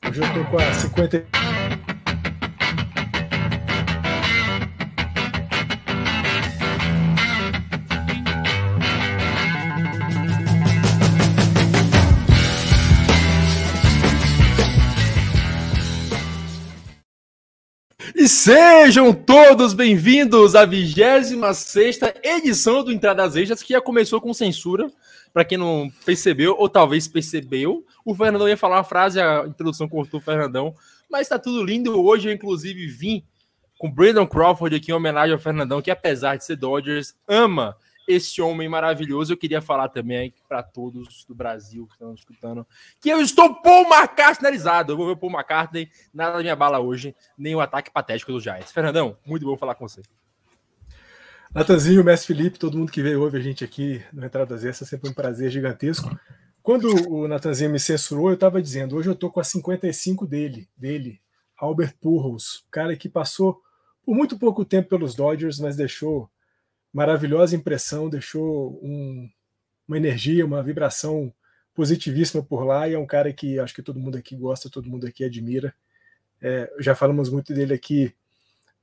Hoje eu tô com a 50. E sejam todos bem-vindos à 26ª edição do Entradas Extras, que já começou com censura. Para quem não percebeu, ou talvez percebeu, o Fernandão ia falar uma frase, a introdução cortou o Fernandão, mas tá tudo lindo. Hoje eu, inclusive, vim com Brandon Crawford aqui em homenagem ao Fernandão, que apesar de ser Dodgers, ama esse homem maravilhoso. Eu queria falar também para todos do Brasil que estão escutando que eu estou Paul McCartneyizado. Eu vou ver o Paul McCartney, nada da minha bala hoje, nem o ataque patético dos Giants. Fernandão, muito bom falar com você. Natanzinho, Mestre Felipe, todo mundo que veio ouve a gente aqui no Entradas Extras, sempre um prazer gigantesco. Quando o Natanzinho me censurou, eu estava dizendo, hoje eu tô com a 55 dele, Albert Pujols, cara que passou por muito pouco tempo pelos Dodgers, mas deixou maravilhosa impressão, deixou uma energia, uma vibração positivíssima por lá, e é um cara que acho que todo mundo aqui gosta, todo mundo aqui admira. Já falamos muito dele aqui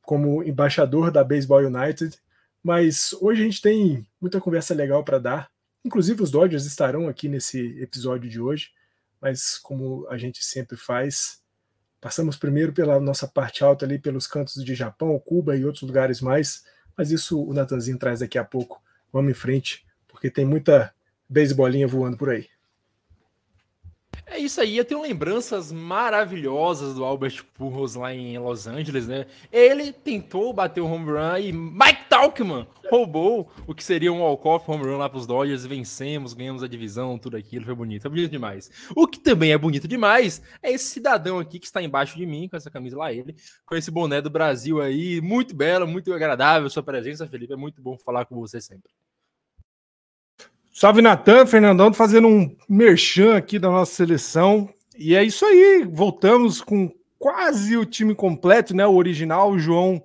como embaixador da Baseball United, mas hoje a gente tem muita conversa legal para dar. Inclusive os Dodgers estarão aqui nesse episódio de hoje, mas como a gente sempre faz, passamos primeiro pela nossa parte alta ali, pelos cantos de Japão, Cuba e outros lugares mais, mas isso o Natanzinho traz daqui a pouco. Vamos em frente, porque tem muita beisebolinha voando por aí. É isso aí, eu tenho lembranças maravilhosas do Albert Pujols lá em Los Angeles, né? Ele tentou bater o home run e Mike Tauchman roubou o que seria um walk-off home run lá para os Dodgers, vencemos, ganhamos a divisão, tudo aquilo, foi bonito demais. O que também é bonito demais é esse cidadão aqui que está embaixo de mim, com essa camisa lá, ele, com esse boné do Brasil aí, muito belo, muito agradável sua presença, Felipe, é muito bom falar com você sempre. Salve, Natan, Fernandão, fazendo um merchan aqui da nossa seleção. E é isso aí, voltamos com quase o time completo, né? O original, o João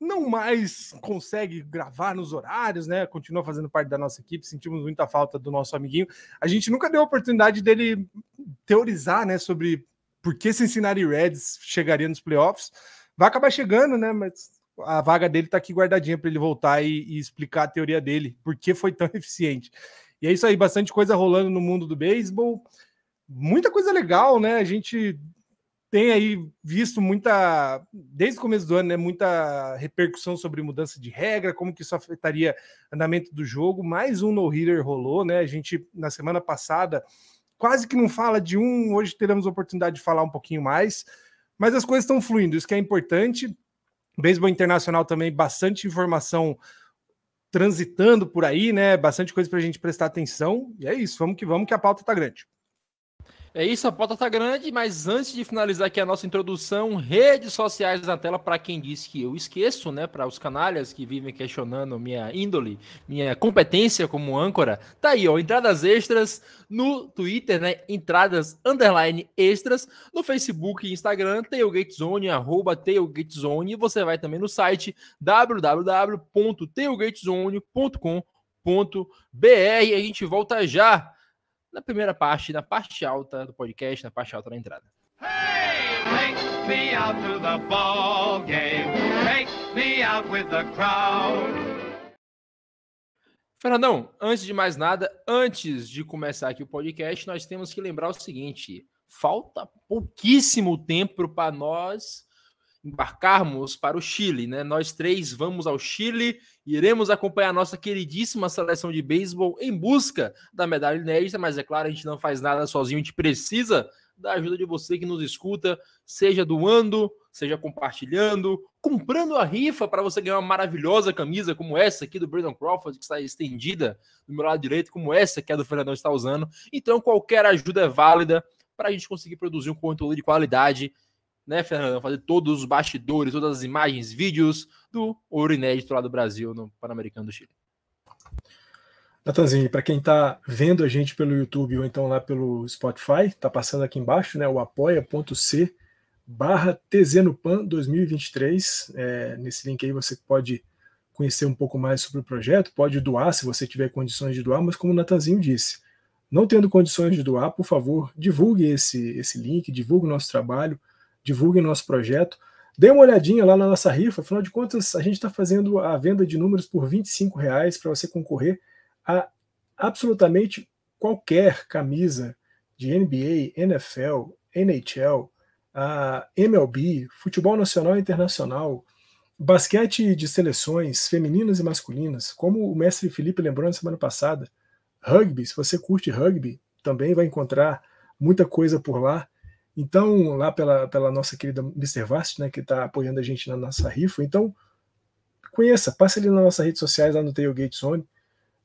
não mais consegue gravar nos horários, né? Continua fazendo parte da nossa equipe, sentimos muita falta do nosso amiguinho. A gente nunca deu a oportunidade dele teorizar, né, sobre por que Cincinnati Reds chegaria nos playoffs. Vai acabar chegando, né? Mas a vaga dele tá aqui guardadinha para ele voltar e explicar a teoria dele, por que foi tão eficiente. E é isso aí, bastante coisa rolando no mundo do beisebol, muita coisa legal, né? A gente tem aí visto desde o começo do ano, né, muita repercussão sobre mudança de regra, como que isso afetaria o andamento do jogo. Mais um no-hitter rolou, né? A gente, na semana passada, quase que não fala de um, hoje teremos a oportunidade de falar um pouquinho mais, mas as coisas estão fluindo, isso que é importante. Beisebol internacional também, bastante informação transitando por aí, né? Bastante coisa para a gente prestar atenção. E é isso, vamos que a pauta tá grande. É isso, a pauta tá grande, mas antes de finalizar aqui a nossa introdução, redes sociais na tela para quem disse que eu esqueço, né? Para os canalhas que vivem questionando minha índole, minha competência como âncora. Tá aí, ó, entradas extras no Twitter, né? Entradas_extras no Facebook e Instagram, tailgatezone, @tailgatezone. E você vai também no site www.tailgatezone.com.br. A gente volta já na primeira parte, na parte alta do podcast, na parte alta da entrada. Hey, take me out to the ball game. Take me out with the crowd. Fernandão, antes de mais nada, antes de começar aqui o podcast, nós temos que lembrar o seguinte: falta pouquíssimo tempo para nós embarcarmos para o Chile, né? Nós três vamos ao Chile e iremos acompanhar a nossa queridíssima seleção de beisebol em busca da medalha inédita, mas é claro, a gente não faz nada sozinho, a gente precisa da ajuda de você que nos escuta, seja doando, seja compartilhando, comprando a rifa para você ganhar uma maravilhosa camisa como essa aqui do Brandon Crawford, que está estendida do meu lado direito, como essa que a do Fernandão está usando. Então, qualquer ajuda é válida para a gente conseguir produzir um conteúdo de qualidade, né, Fernando? Fazer todos os bastidores, todas as imagens, vídeos do ouro inédito lá do Brasil no Pan-Americano do Chile. Natanzinho, para quem está vendo a gente pelo YouTube ou então lá pelo Spotify, está passando aqui embaixo, né, o apoia.c/TZNopan 2023. Nesse link aí você pode conhecer um pouco mais sobre o projeto, pode doar se você tiver condições de doar, mas como o Natanzinho disse, Não tendo condições de doar, por favor, divulgue esse link, divulgue o nosso trabalho, divulgue o nosso projeto. Dê uma olhadinha lá na nossa rifa, afinal de contas, a gente está fazendo a venda de números por R$25 para você concorrer a absolutamente qualquer camisa de NBA, NFL, NHL, MLB, futebol nacional e internacional, basquete de seleções femininas e masculinas, como o mestre Felipe lembrou na semana passada, rugby, se você curte rugby, também vai encontrar muita coisa por lá. Então, lá pela nossa querida Mr. Vast, né, que está apoiando a gente na nossa rifa, então conheça, passe ali nas nossas redes sociais, lá no Tailgate Zone,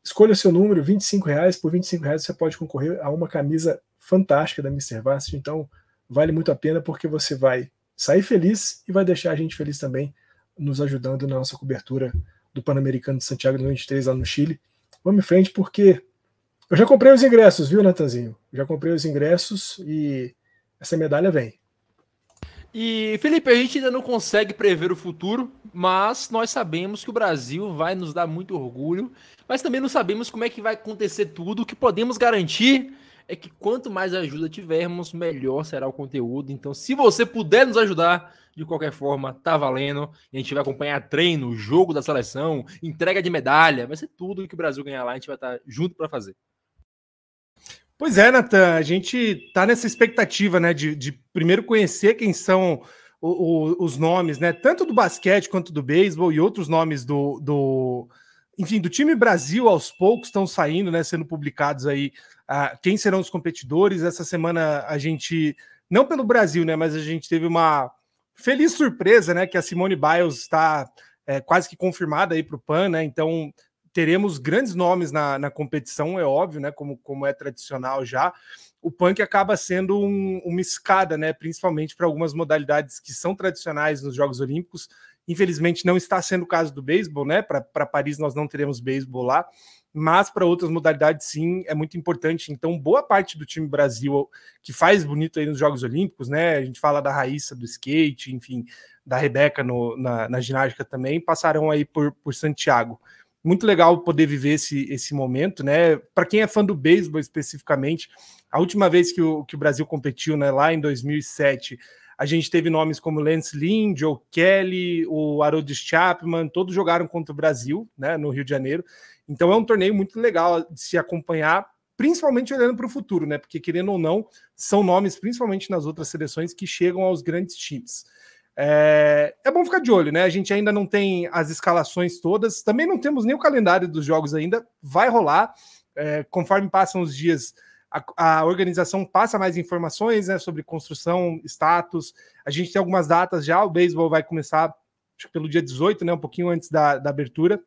escolha o seu número, R$25, por R$25 você pode concorrer a uma camisa fantástica da Mr. Vast, então vale muito a pena porque você vai sair feliz e vai deixar a gente feliz também, nos ajudando na nossa cobertura do Pan-Americano de Santiago 2023 lá no Chile. Vamos em frente porque eu já comprei os ingressos, viu, Natanzinho? Já comprei os ingressos e essa medalha vem. E, Felipe, a gente ainda não consegue prever o futuro, mas nós sabemos que o Brasil vai nos dar muito orgulho, mas também não sabemos como é que vai acontecer tudo. O que podemos garantir é que quanto mais ajuda tivermos, melhor será o conteúdo. Então, se você puder nos ajudar, de qualquer forma, tá valendo. A gente vai acompanhar treino, jogo da seleção, entrega de medalha, vai ser tudo que o Brasil ganhar lá, a gente vai estar junto para fazer. Pois é, Nathan, a gente tá nessa expectativa, né, de primeiro conhecer quem são os nomes, né, tanto do basquete quanto do beisebol e outros nomes enfim, do time Brasil. Aos poucos estão saindo, né, sendo publicados aí quem serão os competidores. Essa semana a gente, não pelo Brasil, né, mas a gente teve uma feliz surpresa, né, que a Simone Biles está quase que confirmada aí para o PAN, né, então teremos grandes nomes na competição, é óbvio, né? Como é tradicional já. O punk acaba sendo uma escada, né? Principalmente para algumas modalidades que são tradicionais nos Jogos Olímpicos. Infelizmente não está sendo o caso do beisebol, né? Para Paris nós não teremos beisebol lá, mas para outras modalidades sim, é muito importante. Então, boa parte do time Brasil que faz bonito aí nos Jogos Olímpicos, né? A gente fala da Raíssa do skate, enfim, da Rebeca na ginástica também, passarão aí por Santiago. Muito legal poder viver esse momento, né? Para quem é fã do beisebol especificamente, a última vez que o Brasil competiu, né, lá em 2007, a gente teve nomes como Lance Lynn, Joe Kelly, o Aroldis Chapman, todos jogaram contra o Brasil, né, no Rio de Janeiro. Então é um torneio muito legal de se acompanhar, principalmente olhando para o futuro, né? Porque, querendo ou não, são nomes, principalmente nas outras seleções, que chegam aos grandes times. É bom ficar de olho, né? A gente ainda não tem as escalações todas, também não temos nem o calendário dos jogos ainda, vai rolar. Conforme passam os dias, a organização passa mais informações, né, sobre construção, status. A gente tem algumas datas já, o beisebol vai começar acho que pelo dia 18, né, um pouquinho antes da abertura.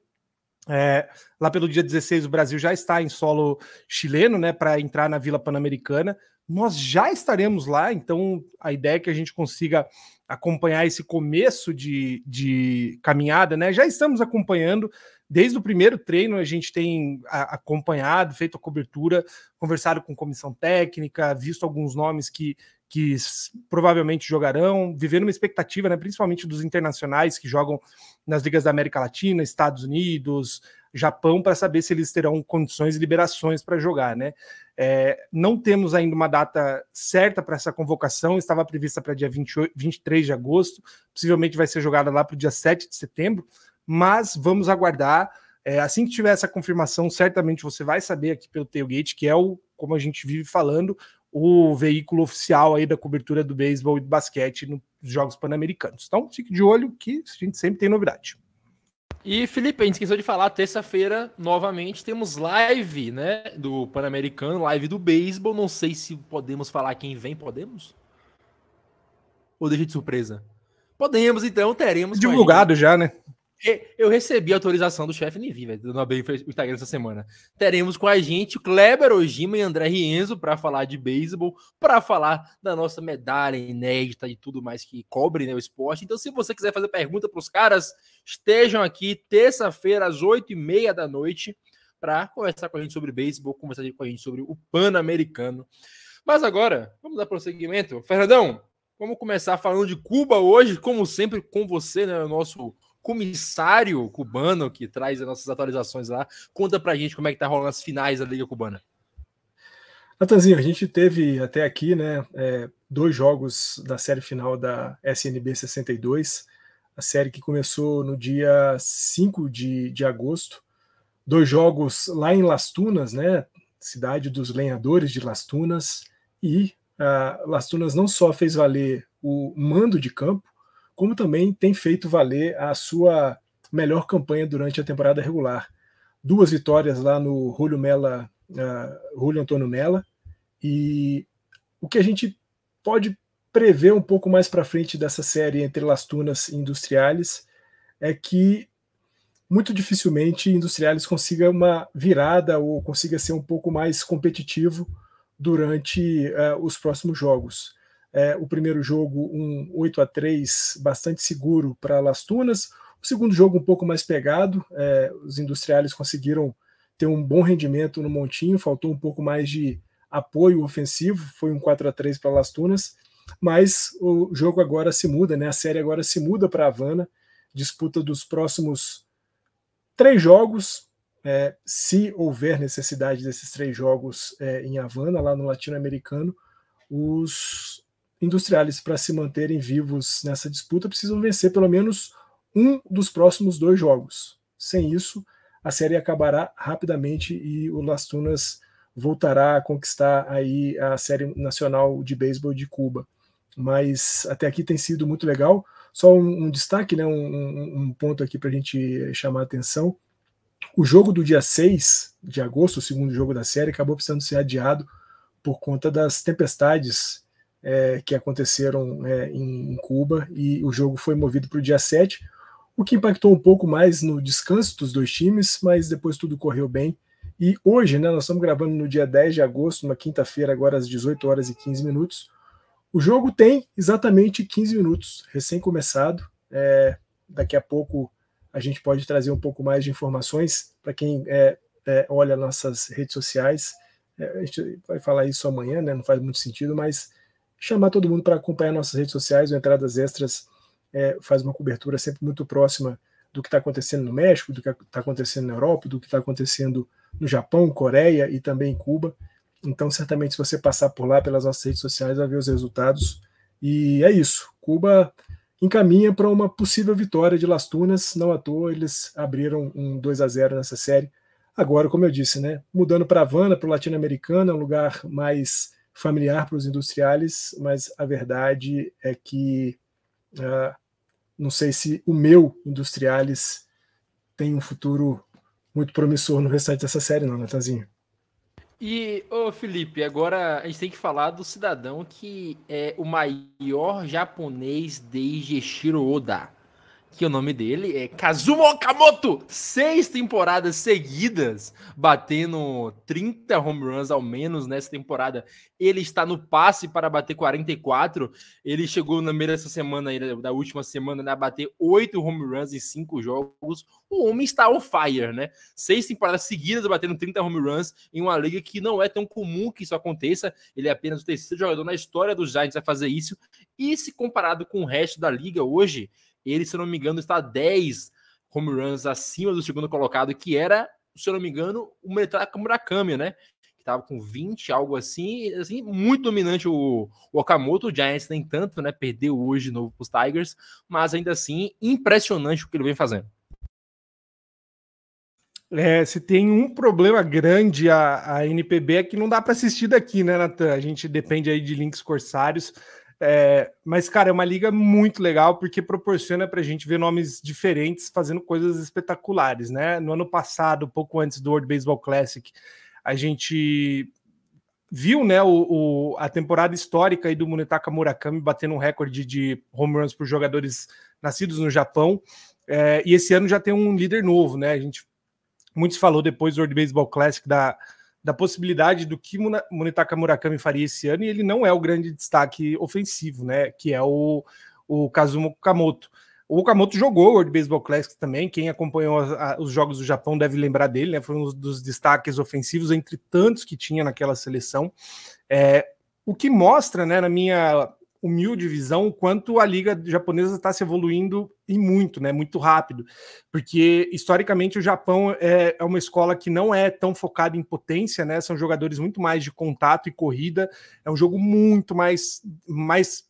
Lá pelo dia 16 o Brasil já está em solo chileno, né, para entrar na Vila Pan-Americana. Nós já estaremos lá, então a ideia é que a gente consiga acompanhar esse começo de caminhada, né? Já estamos acompanhando desde o primeiro treino, a gente tem acompanhado, feito a cobertura, conversado com comissão técnica, visto alguns nomes que provavelmente jogarão, vivendo uma expectativa, né, principalmente dos internacionais que jogam nas ligas da América Latina, Estados Unidos, Japão, para saber se eles terão condições e liberações para jogar, né? Não temos ainda uma data certa para essa convocação, estava prevista para dia 23 de agosto, possivelmente vai ser jogada lá para o dia 7 de setembro, mas vamos aguardar. Assim que tiver essa confirmação, certamente você vai saber aqui pelo Tailgate, que é como a gente vive falando, o veículo oficial aí da cobertura do beisebol e do basquete nos Jogos Pan-Americanos. Então, fique de olho que a gente sempre tem novidade. E, Felipe, a gente esqueceu de falar, terça-feira, novamente, temos live, né, do Pan-Americano, live do beisebol. Não sei se podemos falar quem vem, podemos? Ou deixa de surpresa? Podemos, então, teremos... Divulgado já, né? Eu recebi a autorização do chefe Nivi, velho, do Nobel o Instagram essa semana. Teremos com a gente o Kleber Ojima e André Rienzo para falar de beisebol, para falar da nossa medalha inédita e tudo mais que cobre, né, o esporte. Então, se você quiser fazer pergunta para os caras, estejam aqui terça-feira às 8h30 da noite para conversar com a gente sobre beisebol, conversar com a gente sobre o Pan-Americano. Mas agora, vamos dar prosseguimento. Fernandão, vamos começar falando de Cuba hoje, como sempre com você, né, o nosso comissário cubano que traz as nossas atualizações lá. Conta pra gente como é que tá rolando as finais da Liga Cubana. Natanzinho, a gente teve até aqui, né, 2 jogos da série final da SNB 62, a série que começou no dia 5 de agosto. 2 jogos lá em Las Tunas, né, cidade dos lenhadores de Las Tunas, e Las Tunas não só fez valer o mando de campo, como também tem feito valer a sua melhor campanha durante a temporada regular. 2 vitórias lá no Julio Antônio Mella, e o que a gente pode prever um pouco mais para frente dessa série entre Las Tunas e Industriales é que muito dificilmente Industriales consiga uma virada ou consiga ser um pouco mais competitivo durante os próximos jogos. O primeiro jogo, um 8-3 bastante seguro para Las Tunas. O segundo jogo um pouco mais pegado. Os Industriales conseguiram ter um bom rendimento no montinho, faltou um pouco mais de apoio ofensivo, foi um 4-3 para Las Tunas, mas o jogo agora se muda, né? A série agora se muda para Havana, disputa dos próximos 3 jogos, se houver necessidade desses 3 jogos em Havana, lá no Latino-Americano. Os Industriales, para se manterem vivos nessa disputa, precisam vencer pelo menos um dos próximos 2 jogos. Sem isso, a série acabará rapidamente e o Las Tunas voltará a conquistar aí a série nacional de beisebol de Cuba. Mas até aqui tem sido muito legal. Só um destaque, né, um ponto aqui para a gente chamar a atenção. O jogo do dia 6 de agosto, o segundo jogo da série, acabou precisando ser adiado por conta das tempestades que aconteceram em Cuba, e o jogo foi movido para o dia 7, o que impactou um pouco mais no descanso dos 2 times, mas depois tudo correu bem. E hoje, né, nós estamos gravando no dia 10 de agosto, uma quinta-feira, agora às 18h15. O jogo tem exatamente 15 minutos, recém-começado. Daqui a pouco a gente pode trazer um pouco mais de informações para quem olha nossas redes sociais. A gente vai falar isso amanhã, né, não faz muito sentido, mas chamar todo mundo para acompanhar nossas redes sociais. O Entradas Extras faz uma cobertura sempre muito próxima do que está acontecendo no México, do que está acontecendo na Europa, do que está acontecendo no Japão, Coreia e também em Cuba. Então, certamente, se você passar por lá, pelas nossas redes sociais, vai ver os resultados. E é isso. Cuba encaminha para uma possível vitória de Las Tunas. Não à toa, eles abriram um 2-0 nessa série. Agora, como eu disse, né, mudando para Havana, para o Latino-Americano, é um lugar mais familiar para os Industriales, mas a verdade é que não sei se o meu Industriales tem um futuro muito promissor no restante dessa série, não, Natanzinho. E, Felipe, agora a gente tem que falar do cidadão que é o maior japonês desde Eiichiro Oda, que o nome dele é Kazuma Okamoto. 6 temporadas seguidas, batendo 30 home runs ao menos nessa temporada. Ele está no passe para bater 44. Ele chegou na meia dessa semana, da última semana, a bater 8 home runs em 5 jogos. O homem está on fire, né? 6 temporadas seguidas batendo 30 home runs em uma liga que não é tão comum que isso aconteça. Ele é apenas o 3º jogador na história dos Giants a fazer isso. E se comparado com o resto da liga hoje, ele, se eu não me engano, está 10 home runs acima do segundo colocado, que era, se eu não me engano, o Munetaka Murakami, né? Que estava com 20, algo assim, muito dominante o Okamoto. O Giants nem tanto, né? Perdeu hoje de novo para os Tigers, mas ainda assim, impressionante o que ele vem fazendo. Se tem um problema grande a NPB é que não dá para assistir daqui, né, Natan? A gente depende aí de links corsários. Mas, cara, é uma liga muito legal porque proporciona para a gente ver nomes diferentes fazendo coisas espetaculares, né? No ano passado, pouco antes do World Baseball Classic, a gente viu, né, a temporada histórica aí do Munetaka Murakami batendo um recorde de home runs por jogadores nascidos no Japão, e esse ano já tem um líder novo, né? Muitos falou depois do World Baseball Classic da possibilidade do que Munetaka Murakami faria esse ano, e ele não é o grande destaque ofensivo, né, que é o Kazuma Okamoto. O Okamoto jogou o World Baseball Classic também, quem acompanhou os jogos do Japão deve lembrar dele, né, foi um dos destaques ofensivos entre tantos que tinha naquela seleção. O que mostra, né, na minha humilde visão o quanto a liga japonesa está se evoluindo e muito, né? Muito rápido, porque historicamente o Japão é uma escola que não é tão focada em potência, né? São jogadores muito mais de contato e corrida, é um jogo muito mais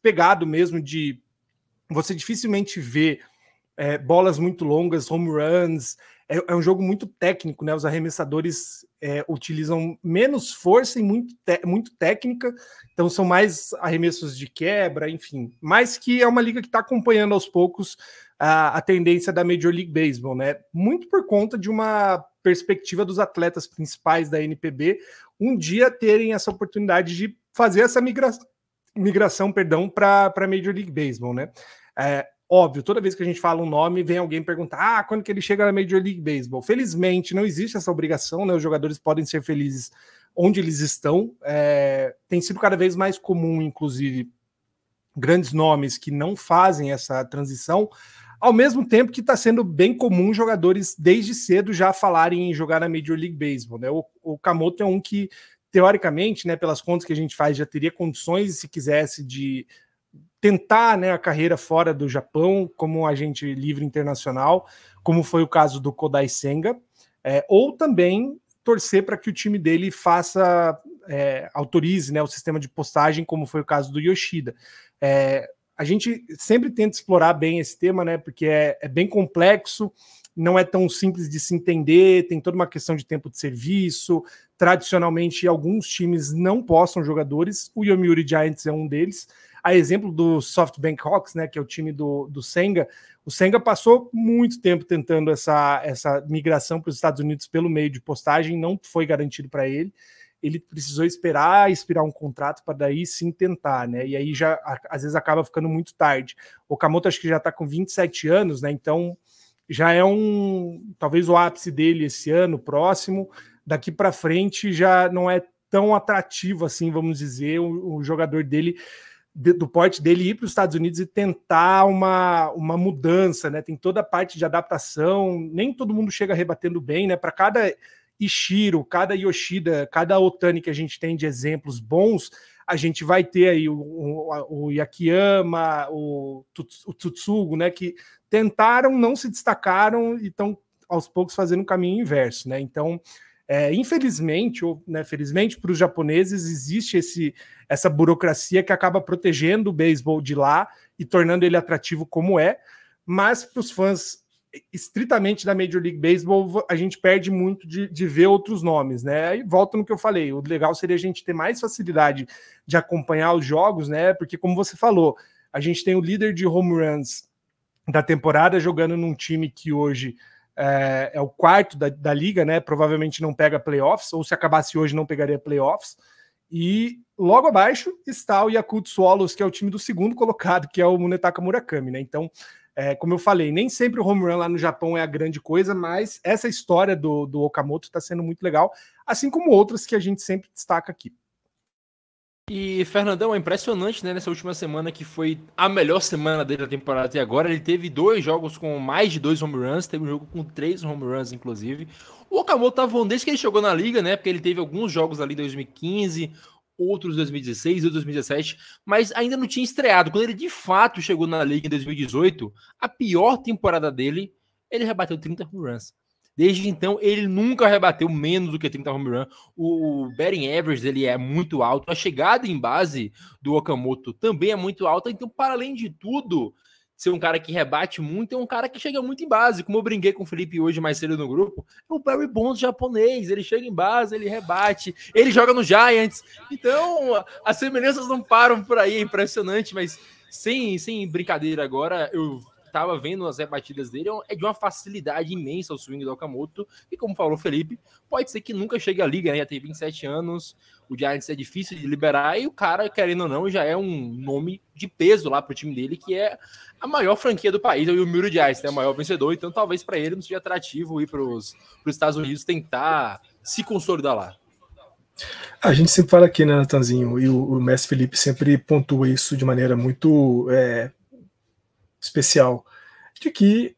pegado mesmo, de você dificilmente vê bolas muito longas, home runs. É um jogo muito técnico, né? Os arremessadores utilizam menos força e muito técnica, então são mais arremessos de quebra, enfim. Mas que é uma liga que está acompanhando aos poucos a tendência da Major League Baseball, né? Muito por conta de uma perspectiva dos atletas principais da NPB um dia terem essa oportunidade de fazer essa migração para a Major League Baseball, né? Óbvio, toda vez que a gente fala um nome, vem alguém perguntar quando que ele chega na Major League Baseball. Felizmente, não existe essa obrigação, né? Os jogadores podem ser felizes onde eles estão. Tem sido cada vez mais comum, inclusive, grandes nomes que não fazem essa transição, ao mesmo tempo que está sendo bem comum jogadores, desde cedo, já falarem em jogar na Major League Baseball, né? O Okamoto é um que, teoricamente, né, pelas contas que a gente faz, já teria condições, se quisesse, de tentar, né, a carreira fora do Japão como um agente livre internacional, como foi o caso do Kodai Senga, ou também torcer para que o time dele autorize, né, o sistema de postagem, como foi o caso do Yoshida. A gente sempre tenta explorar bem esse tema, né, porque é bem complexo, não é tão simples de se entender, tem toda uma questão de tempo de serviço. Tradicionalmente, alguns times não postam jogadores, o Yomiuri Giants é um deles. A exemplo do SoftBank Hawks, né, que é o time do Senga, o Senga passou muito tempo tentando essa migração para os Estados Unidos pelo meio de postagem, não foi garantido para ele. Ele precisou expirar um contrato para daí sim tentar, né? E aí já às vezes acaba ficando muito tarde. O Okamoto acho que já está com 27 anos, né? Então já é talvez o ápice dele esse ano, próximo. Daqui para frente já não é tão atrativo assim, vamos dizer, o jogador dele, do porte dele, ir para os Estados Unidos e tentar uma mudança, né? Tem toda a parte de adaptação, nem todo mundo chega rebatendo bem, né? Para cada Ichiro, cada Yoshida, cada Otani que a gente tem de exemplos bons, a gente vai ter aí o Yakiyama, o Tsutsugo, né? Que tentaram, não se destacaram e estão aos poucos fazendo o caminho inverso, né? Então, infelizmente, ou né, felizmente para os japoneses, existe essa burocracia que acaba protegendo o beisebol de lá e tornando ele atrativo como mas para os fãs estritamente da Major League Baseball, a gente perde muito de ver outros nomes, né? E volta no que eu falei, o legal seria a gente ter mais facilidade de acompanhar os jogos, né? Porque, como você falou, a gente tem o líder de home runs da temporada jogando num time que hoje é o quarto da liga, né? Provavelmente não pega playoffs, ou se acabasse hoje não pegaria playoffs. E logo abaixo está o Yakult Swallows, que é o time do segundo colocado, que é o Munetaka Murakami, né? Então, como eu falei, nem sempre o home run lá no Japão é a grande coisa, mas essa história do Okamoto está sendo muito legal, assim como outras que a gente sempre destaca aqui. E, Fernandão, é impressionante, né, nessa última semana, que foi a melhor semana dele da temporada até agora. Ele teve 2 jogos com mais de 2 home runs, teve um jogo com 3 home runs, inclusive. O Okamoto tá voando desde que ele chegou na liga, né, porque ele teve alguns jogos ali em 2015, outros em 2016 e 2017, mas ainda não tinha estreado. Quando ele de fato chegou na liga em 2018, a pior temporada dele, ele rebateu 30 home runs. Desde então, ele nunca rebateu menos do que 30 home run. O batting average dele é muito alto. A chegada em base do Okamoto também é muito alta. Então, para além de tudo, ser um cara que rebate muito, é um cara que chega muito em base. Como eu brinquei com o Felipe hoje mais cedo no grupo, é o Barry Bonds japonês. Ele chega em base, ele rebate, ele joga no Giants. Então, as semelhanças não param por aí. É impressionante, mas sem brincadeira agora, eu tava vendo as rebatidas dele, é de uma facilidade imensa o swing do Okamoto, e como falou o Felipe, pode ser que nunca chegue à liga, né? Já tem 27 anos, o Giants é difícil de liberar, e o cara, querendo ou não, já é um nome de peso lá pro time dele, que é a maior franquia do país, é o Yomiuri Giants, né? O maior vencedor, então talvez para ele não seja atrativo ir pros Estados Unidos tentar se consolidar lá. A gente sempre fala aqui, né, Natanzinho, e o mestre Felipe sempre pontua isso de maneira muito especial, de que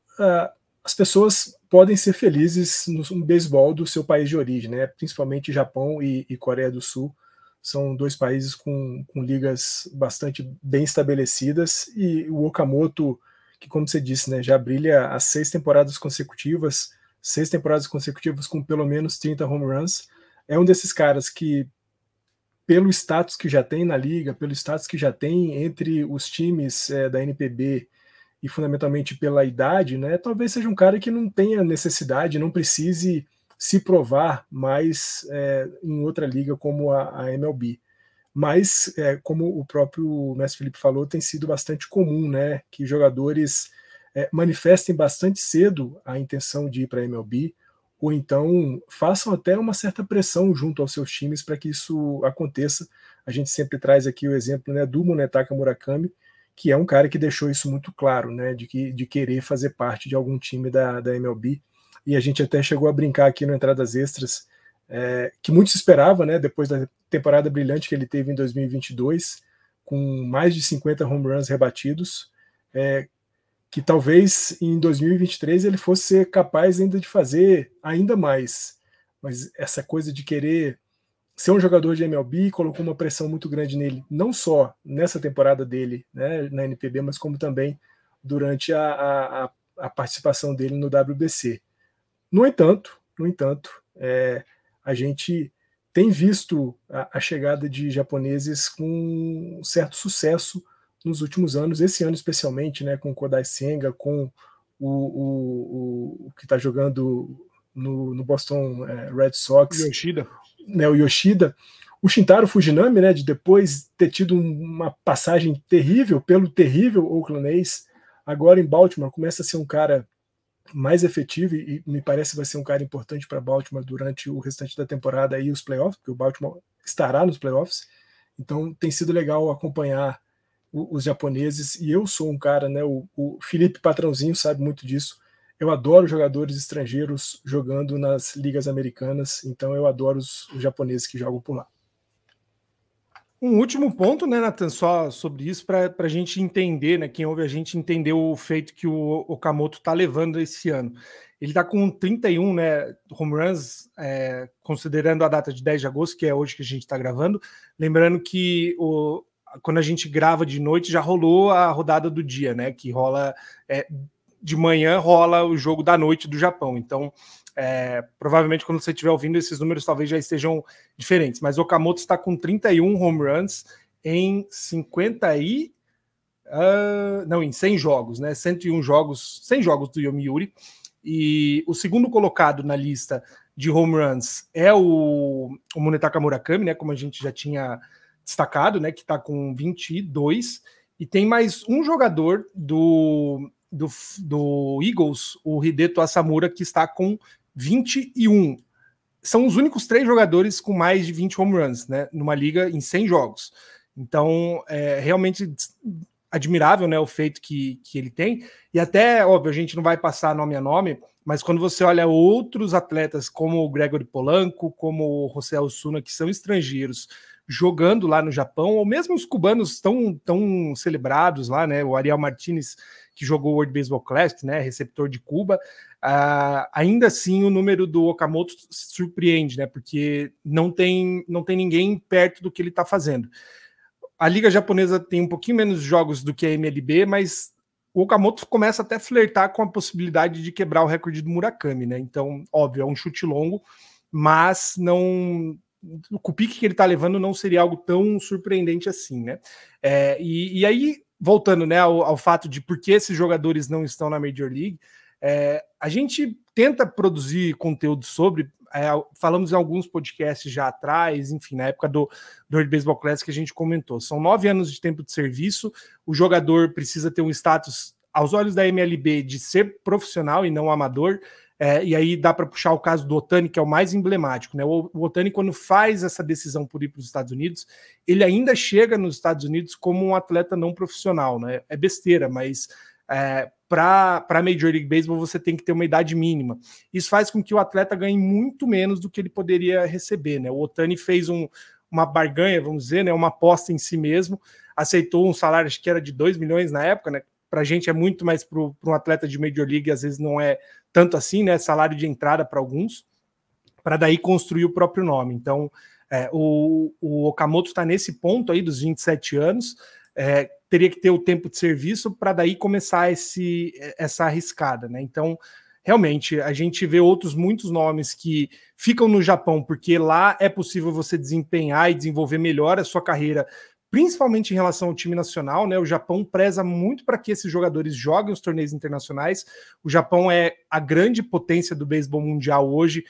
as pessoas podem ser felizes no beisebol do seu país de origem, né? Principalmente Japão e Coreia do Sul São dois países com ligas bastante bem estabelecidas, e o Okamoto, que, como você disse, né, já brilha há 6 temporadas consecutivas com pelo menos 30 home runs. É um desses caras que, pelo status que já tem na liga, pelo status que já tem entre os times da NPB, e fundamentalmente pela idade, né, talvez seja um cara que não tenha necessidade, não precise se provar mais em outra liga como a MLB. Mas, como o próprio Mestre Felipe falou, tem sido bastante comum, né, que jogadores manifestem bastante cedo a intenção de ir para a MLB, ou então façam até uma certa pressão junto aos seus times para que isso aconteça. A gente sempre traz aqui o exemplo, né, do Munetaka Murakami, que é um cara que deixou isso muito claro, né, de querer fazer parte de algum time da MLB. E a gente até chegou a brincar aqui no Entradas Extras, que muito se esperava, né, depois da temporada brilhante que ele teve em 2022, com mais de 50 home runs rebatidos, que talvez em 2023 ele fosse ser capaz ainda de fazer ainda mais. Mas essa coisa de querer ser um jogador de MLB colocou uma pressão muito grande nele, não só nessa temporada dele, né, na NPB, mas como também durante a participação dele no WBC. No entanto, a gente tem visto a chegada de japoneses com um certo sucesso nos últimos anos, esse ano especialmente, né, com o Kodai Senga, com o que está jogando no Boston Red Sox, Yoshida. Né, o Yoshida, o Shintaro Fujinami, né, de depois ter tido uma passagem terrível pelo terrível Oakland A's, agora em Baltimore começa a ser um cara mais efetivo e me parece vai ser um cara importante para Baltimore durante o restante da temporada e os playoffs, porque o Baltimore estará nos playoffs. Então tem sido legal acompanhar os japoneses, e eu sou um cara, né, o Felipe Patrãozinho sabe muito disso. Eu adoro jogadores estrangeiros jogando nas ligas americanas, então eu adoro os japoneses que jogam por lá. Um último ponto, né, Nathan, só sobre isso, para a gente entender, né, quem ouve a gente entender o feito que o Okamoto está levando esse ano. Ele está com 31, né, home runs, considerando a data de 10 de agosto, que é hoje que a gente está gravando. Lembrando que quando a gente grava de noite, já rolou a rodada do dia, né, que rola... de manhã rola o jogo da noite do Japão. Então, provavelmente quando você estiver ouvindo, esses números talvez já estejam diferentes. Mas o Okamoto está com 31 home runs em 100 jogos, né? 101 jogos, 100 jogos do Yomiuri. E o segundo colocado na lista de home runs é o Munetaka Murakami, né? Como a gente já tinha destacado, né? Que está com 22. E tem mais um jogador do Eagles, o Hideto Asamura, que está com 21. São os únicos 3 jogadores com mais de 20 home runs, né, numa liga em 100 jogos. Então, é realmente admirável, né, o feito que ele tem. E até, óbvio, a gente não vai passar nome a nome, mas quando você olha outros atletas como o Gregory Polanco, como o José Osuna, que são estrangeiros, jogando lá no Japão, ou mesmo os cubanos tão celebrados lá, né, o Ariel Martinez, que jogou o World Baseball Classic, né, receptor de Cuba, ainda assim o número do Okamoto surpreende, né, porque não tem ninguém perto do que ele está fazendo. A liga japonesa tem um pouquinho menos jogos do que a MLB, mas o Okamoto começa até a flertar com a possibilidade de quebrar o recorde do Murakami, né, então, óbvio, é um chute longo, mas não... o pique que ele está levando não seria algo tão surpreendente assim, né? E aí, voltando, né, ao fato de por que esses jogadores não estão na Major League, a gente tenta produzir conteúdo sobre, falamos em alguns podcasts já atrás, enfim, na época do World Baseball Classic que a gente comentou, são 9 anos de tempo de serviço, o jogador precisa ter um status, aos olhos da MLB, de ser profissional e não amador. E aí dá para puxar o caso do Ohtani, que é o mais emblemático, né? O Ohtani, quando faz essa decisão por ir para os Estados Unidos, ele ainda chega nos Estados Unidos como um atleta não profissional, né? É besteira, mas para a Major League Baseball você tem que ter uma idade mínima. Isso faz com que o atleta ganhe muito menos do que ele poderia receber, né? O Ohtani fez uma barganha, vamos dizer, né? Uma aposta em si mesmo, aceitou um salário, acho que era de 2 milhões na época, né? Para a gente é muito, mais para um atleta de Major League, às vezes não é tanto assim, né? Salário de entrada para alguns, para daí construir o próprio nome. Então, O Okamoto está nesse ponto aí dos 27 anos, teria que ter o tempo de serviço para daí começar essa arriscada, né? Então, realmente, a gente vê muitos nomes que ficam no Japão, porque lá é possível você desempenhar e desenvolver melhor a sua carreira, principalmente em relação ao time nacional, né? O Japão preza muito para que esses jogadores joguem os torneios internacionais. O Japão é a grande potência do beisebol mundial hoje,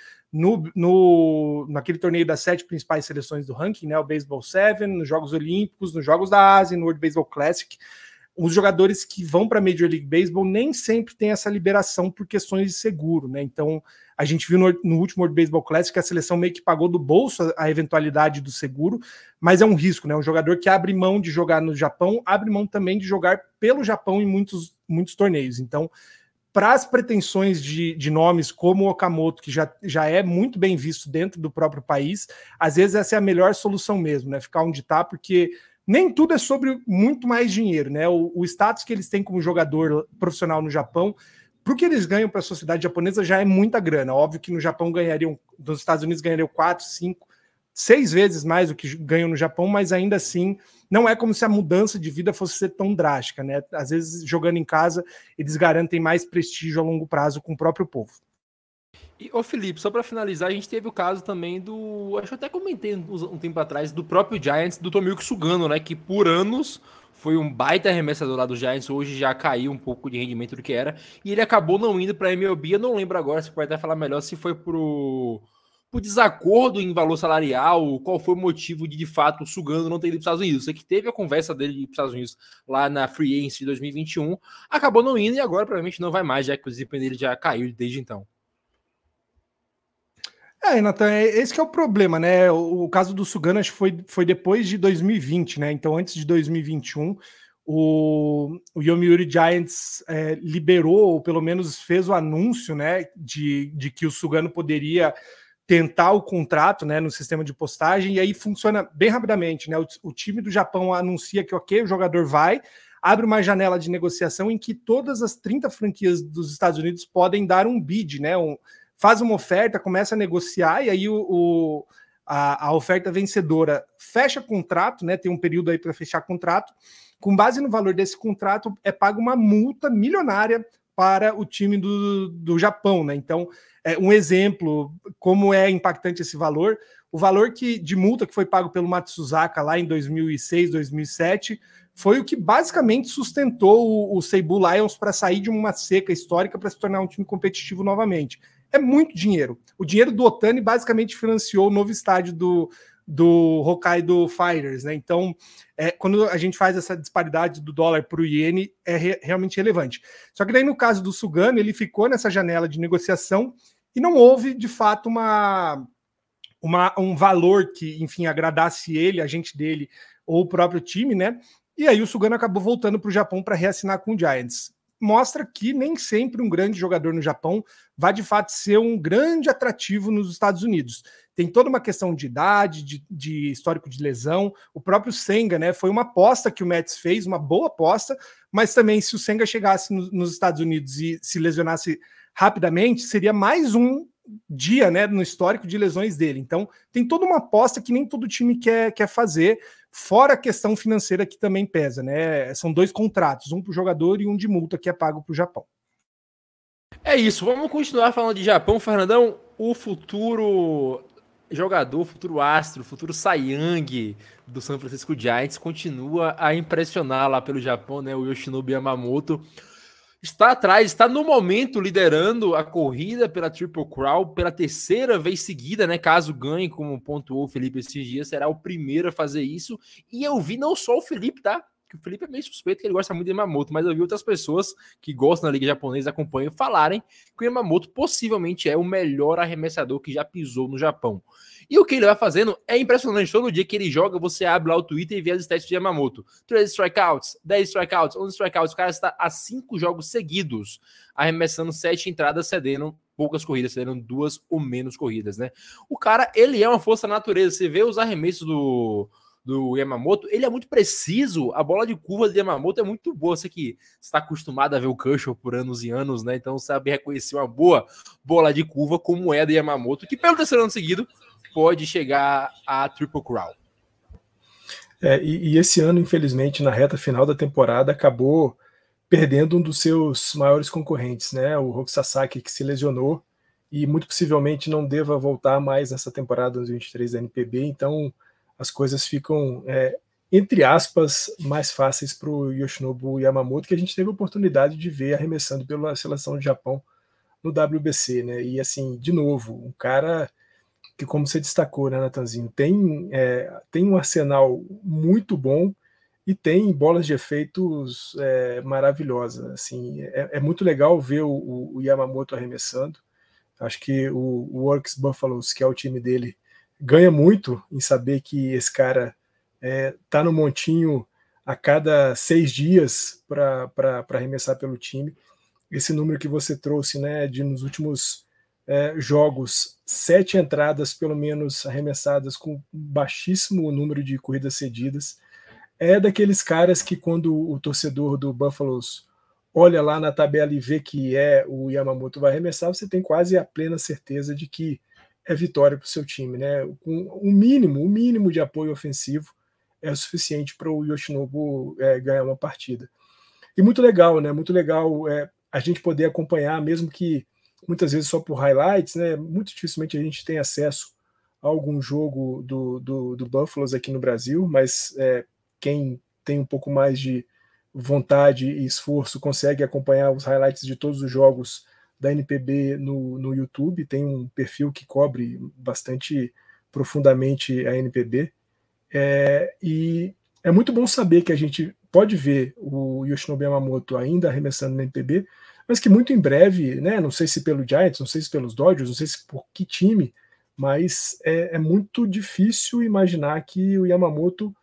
naquele torneio das 7 principais seleções do ranking, né? O Baseball 7, nos Jogos Olímpicos, nos Jogos da Ásia, no World Baseball Classic. Os jogadores que vão para a Major League Baseball nem sempre têm essa liberação por questões de seguro, né? Então, a gente viu no último World Baseball Classic que a seleção meio que pagou do bolso a eventualidade do seguro, mas é um risco, né? Um jogador que abre mão de jogar no Japão, abre mão também de jogar pelo Japão em muitos torneios. Então, para as pretensões de nomes como o Okamoto, que já é muito bem visto dentro do próprio país, às vezes essa é a melhor solução mesmo, né? Ficar onde está, porque nem tudo é sobre muito mais dinheiro, né? O status que eles têm como jogador profissional no Japão, para o que eles ganham para a sociedade japonesa já é muita grana. Óbvio que no Japão nos Estados Unidos ganhariam 4, 5, 6 vezes mais do que ganham no Japão, mas ainda assim não é como se a mudança de vida fosse ser tão drástica, né? Às vezes, jogando em casa, eles garantem mais prestígio a longo prazo com o próprio povo. E, Felipe, só para finalizar, a gente teve o caso também acho que eu até comentei um tempo atrás, do próprio Giants, do Tomioka Sugano, né, que por anos foi um baita arremessador lá do Giants, hoje já caiu um pouco de rendimento do que era, e ele acabou não indo para a MLB, eu não lembro agora, você pode até falar melhor, se foi por desacordo em valor salarial, qual foi o motivo de fato, o Sugano não ter ido para os Estados Unidos. Você que teve a conversa dele de ir para os Estados Unidos lá na Free Agency de 2021, acabou não indo e agora provavelmente não vai mais, já que o desempenho dele já caiu desde então. Nathan, esse que é o problema, né? O caso do Sugano acho que foi depois de 2020, né? Então, antes de 2021, o Yomiuri Giants liberou, ou pelo menos fez o anúncio, né, de que o Sugano poderia tentar o contrato, né, no sistema de postagem, e aí funciona bem rapidamente, né? O time do Japão anuncia que, ok, o jogador vai, abre uma janela de negociação em que todas as 30 franquias dos Estados Unidos podem dar um bid, né? Faz uma oferta, começa a negociar, e aí a oferta vencedora fecha contrato, né? Tem um período aí para fechar contrato. Com base no valor desse contrato, é paga uma multa milionária para o time do Japão, né? Então, um exemplo, como é impactante esse valor, o valor de multa que foi pago pelo Matsuzaka lá em 2006, 2007, foi o que basicamente sustentou o Seibu Lions para sair de uma seca histórica para se tornar um time competitivo novamente. É muito dinheiro. O dinheiro do Ohtani basicamente financiou o novo estádio do Hokkaido Fighters, né? Então, quando a gente faz essa disparidade do dólar para o iene, é realmente relevante. Só que daí, no caso do Sugano, ele ficou nessa janela de negociação e não houve, de fato, um valor que, enfim, agradasse ele, a gente dele, ou o próprio time, né? E aí o Sugano acabou voltando para o Japão para reassinar com o Giants. Mostra que nem sempre um grande jogador no Japão vai, de fato, ser um grande atrativo nos Estados Unidos. Tem toda uma questão de idade, de histórico de lesão. O próprio Senga, né, foi uma aposta que o Mets fez, uma boa aposta, mas também se o Senga chegasse nos Estados Unidos e se lesionasse rapidamente, seria mais um dia, né, no histórico de lesões dele. Então, tem toda uma aposta que nem todo time quer fazer, fora a questão financeira que também pesa, né? São 2 contratos, um para o jogador e um de multa que é pago para o Japão. É isso, vamos continuar falando de Japão, Fernandão. O futuro jogador, futuro astro, futuro Cy Young do San Francisco Giants continua a impressionar lá pelo Japão, né? O Yoshinobu Yamamoto está atrás, está no momento liderando a corrida pela Triple Crown pela 3ª vez seguida, né? Caso ganhe, como pontuou o Felipe esses dias, será o primeiro a fazer isso. E eu vi não só o Felipe, tá? Que o Felipe é meio suspeito, que ele gosta muito de Yamamoto, mas eu vi outras pessoas que gostam da Liga Japonesa, acompanham, falarem que o Yamamoto possivelmente é o melhor arremessador que já pisou no Japão. E o que ele vai fazendo é impressionante. Todo dia que ele joga, você abre lá o Twitter e vê as stats de Yamamoto. 3 strikeouts, 10 strikeouts, 11 strikeouts. O cara está a 5 jogos seguidos, arremessando 7 entradas, cedendo poucas corridas, cedendo 2 ou menos corridas, né? O cara, ele é uma força da natureza. Você vê os arremessos do Yamamoto, ele é muito preciso, a bola de curva do Yamamoto é muito boa, você que está acostumado a ver o Kershaw por anos e anos, né, então sabe reconhecer uma boa bola de curva como é a do Yamamoto, que pelo 3º ano seguido pode chegar a Triple Crown. E esse ano, infelizmente, na reta final da temporada, acabou perdendo um dos seus maiores concorrentes, né? O Roki Sasaki, que se lesionou e muito possivelmente não deva voltar mais nessa temporada 2023 da NPB, então as coisas ficam, entre aspas, mais fáceis para o Yoshinobu Yamamoto, que a gente teve a oportunidade de ver arremessando pela seleção do Japão no WBC, né? E assim, de novo, um cara que, como você destacou, né, Natanzinho, tem um arsenal muito bom e tem bolas de efeitos maravilhosas. Assim, é muito legal ver o Yamamoto arremessando. Acho que o Works Buffaloes, que é o time dele, ganha muito em saber que esse cara tá no montinho a cada 6 dias para arremessar pelo time. Esse número que você trouxe, né, de nos últimos jogos, 7 entradas pelo menos arremessadas com baixíssimo número de corridas cedidas, é daqueles caras que quando o torcedor do Buffaloes olha lá na tabela e vê que o Yamamoto vai arremessar, você tem quase a plena certeza de que é vitória para o seu time, né? Com o mínimo de apoio ofensivo é o suficiente para o Yoshinobu ganhar uma partida. E muito legal, né? Muito legal a gente poder acompanhar, mesmo que muitas vezes só por highlights, né? Muito dificilmente a gente tem acesso a algum jogo do Buffaloes aqui no Brasil, mas quem tem um pouco mais de vontade e esforço consegue acompanhar os highlights de todos os jogos da NPB no YouTube. Tem um perfil que cobre bastante profundamente a NPB. E é muito bom saber que a gente pode ver o Yoshinobu Yamamoto ainda arremessando na NPB, mas que muito em breve, né, não sei se pelo Giants, não sei se pelos Dodgers, não sei se por que time, mas é muito difícil imaginar que o Yamamoto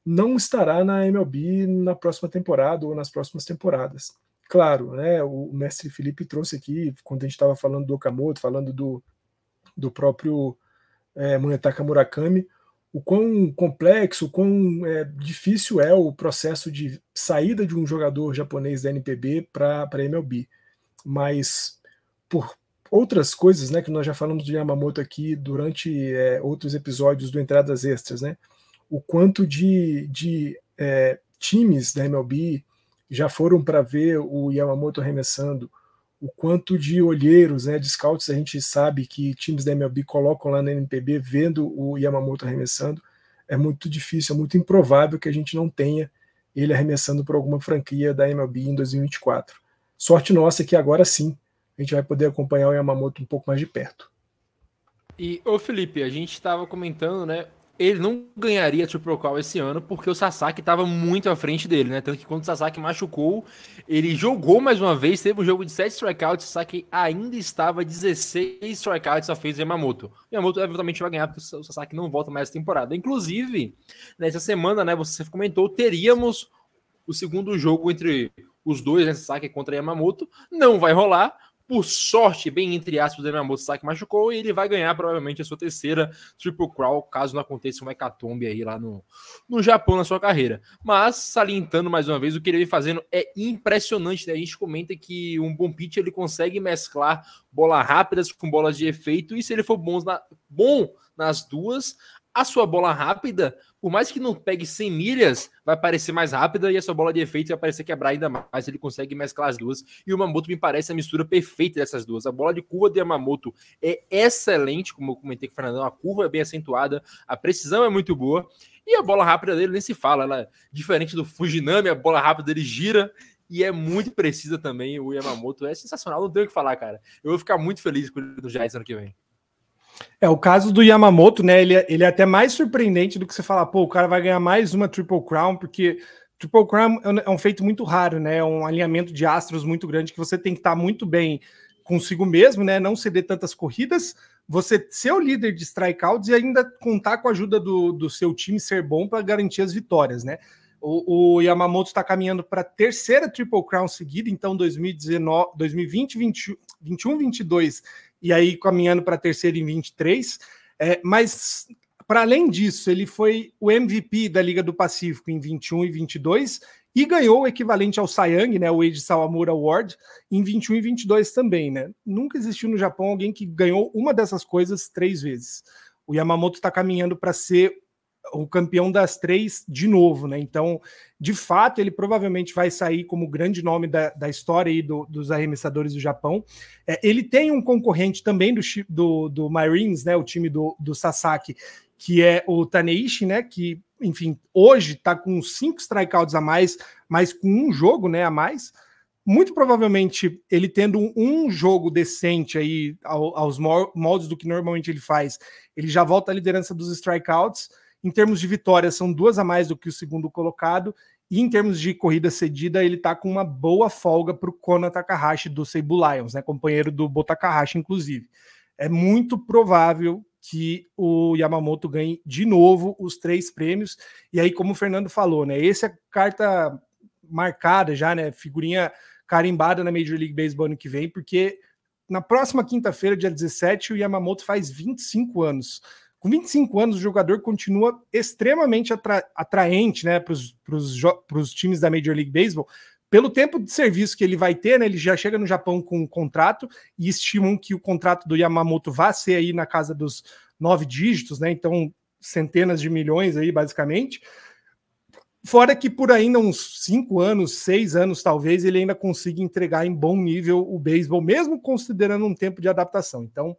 não estará na MLB na próxima temporada ou nas próximas temporadas. Claro, né, o mestre Felipe trouxe aqui, quando a gente estava falando do Okamoto, falando do próprio Munetaka Murakami, o quão complexo, o quão difícil é o processo de saída de um jogador japonês da NPB para a MLB. Mas por outras coisas, né, que nós já falamos do Yamamoto aqui durante outros episódios do Entradas Extras, né, o quanto de times da MLB já foram para ver o Yamamoto arremessando, o quanto de olheiros, né, de scouts a gente sabe que times da MLB colocam lá na NPB vendo o Yamamoto arremessando. É muito difícil, é muito improvável que a gente não tenha ele arremessando por alguma franquia da MLB em 2024. Sorte nossa que agora sim a gente vai poder acompanhar o Yamamoto um pouco mais de perto. E, ô Felipe, a gente estava comentando, né, ele não ganharia a Triple Crown esse ano porque o Sasaki estava muito à frente dele, né? Tanto que quando o Sasaki machucou, ele jogou mais uma vez, teve um jogo de 7 strikeouts, o Sasaki ainda estava 16 strikeouts, só fez o Yamamoto. O Yamamoto eventualmente vai ganhar porque o Sasaki não volta mais essa temporada. Inclusive, nessa semana, né, você comentou, teríamos o segundo jogo entre os dois, né, Sasaki contra Yamamoto. Não vai rolar. Por sorte, bem entre aspas, o Yamamoto Sasaki machucou e ele vai ganhar provavelmente a sua terceira Triple Crown, caso não aconteça uma hecatombe aí lá no Japão na sua carreira. Mas, salientando mais uma vez, o que ele vem fazendo é impressionante, né? A gente comenta que um bom pitcher ele consegue mesclar bolas rápidas com bolas de efeito, e se ele for bom nas duas, a sua bola rápida, por mais que não pegue 100 milhas, vai parecer mais rápida e a sua bola de efeito vai parecer quebrar ainda mais. Ele consegue mesclar as duas e o Yamamoto me parece a mistura perfeita dessas duas. A bola de curva do Yamamoto é excelente, como eu comentei com o Fernandão, a curva é bem acentuada, a precisão é muito boa e a bola rápida dele nem se fala, ela é diferente do Fujinami, a bola rápida dele gira e é muito precisa também. O Yamamoto é sensacional, não tenho o que falar, cara. Eu vou ficar muito feliz com o Giants ano que vem. O caso do Yamamoto, né, ele é até mais surpreendente do que você falar, pô, o cara vai ganhar mais uma Triple Crown, porque Triple Crown é um feito muito raro, né, é um alinhamento de astros muito grande que você tem que estar muito bem consigo mesmo, né, não ceder tantas corridas, você ser o líder de strikeouts e ainda contar com a ajuda do seu time ser bom para garantir as vitórias, né. O Yamamoto está caminhando para a terceira Triple Crown seguida, então 2019, 2020, 21, 22 e aí caminhando para a terceira em 23, mas para além disso, ele foi o MVP da Liga do Pacífico em 21 e 22 e ganhou o equivalente ao Cy Young, né, o Eiji Sawamura Award, em 21 e 22 também, né? Nunca existiu no Japão alguém que ganhou uma dessas coisas 3 vezes. o Yamamoto está caminhando para ser o campeão das 3 de novo, né? Então, de fato, ele provavelmente vai sair como grande nome da história aí dos arremessadores do Japão. Ele tem um concorrente também do Marines, né? O time do Sasaki, que é o Taneishi, né? Que, enfim, hoje está com 5 strikeouts a mais, mas com um jogo, né, a mais. Muito provavelmente, ele tendo um jogo decente aí aos moldes do que normalmente ele faz, ele já volta à liderança dos strikeouts. Em termos de vitórias, são 2 a mais do que o segundo colocado. E em termos de corrida cedida, ele está com uma boa folga para o Kona Takahashi do Seibu Lions, né, companheiro do Bo Takahashi, inclusive. É muito provável que o Yamamoto ganhe de novo os 3 prêmios. E aí, como o Fernando falou, né, essa é a carta marcada já, né, figurinha carimbada na Major League Baseball ano que vem, porque na próxima quinta-feira, dia 17, o Yamamoto faz 25 anos. Com 25 anos, o jogador continua extremamente atraente, né, para os times da Major League Baseball, pelo tempo de serviço que ele vai ter, né? Ele já chega no Japão com um contrato e estimam que o contrato do Yamamoto vá ser aí na casa dos 9 dígitos, né? Então, centenas de milhões aí, basicamente. Fora que por ainda uns 5 anos, 6 anos, talvez, ele ainda consiga entregar em bom nível o beisebol, mesmo considerando um tempo de adaptação. Então,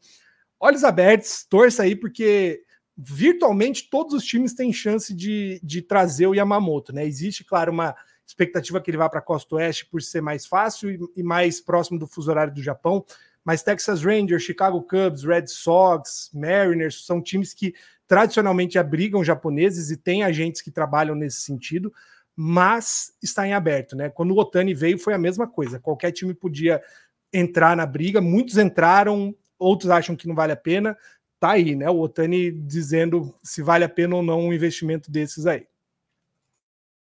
olhos abertos, torça aí, porque virtualmente todos os times têm chance de trazer o Yamamoto, né? Existe, claro, uma expectativa que ele vá para a Costa Oeste por ser mais fácil e mais próximo do fuso horário do Japão, mas Texas Rangers, Chicago Cubs, Red Sox, Mariners, são times que tradicionalmente abrigam japoneses e tem agentes que trabalham nesse sentido, mas está em aberto, né? Quando o Ohtani veio foi a mesma coisa, qualquer time podia entrar na briga, muitos entraram, outros acham que não vale a pena, tá aí, né? O Ohtani dizendo se vale a pena ou não um investimento desses aí.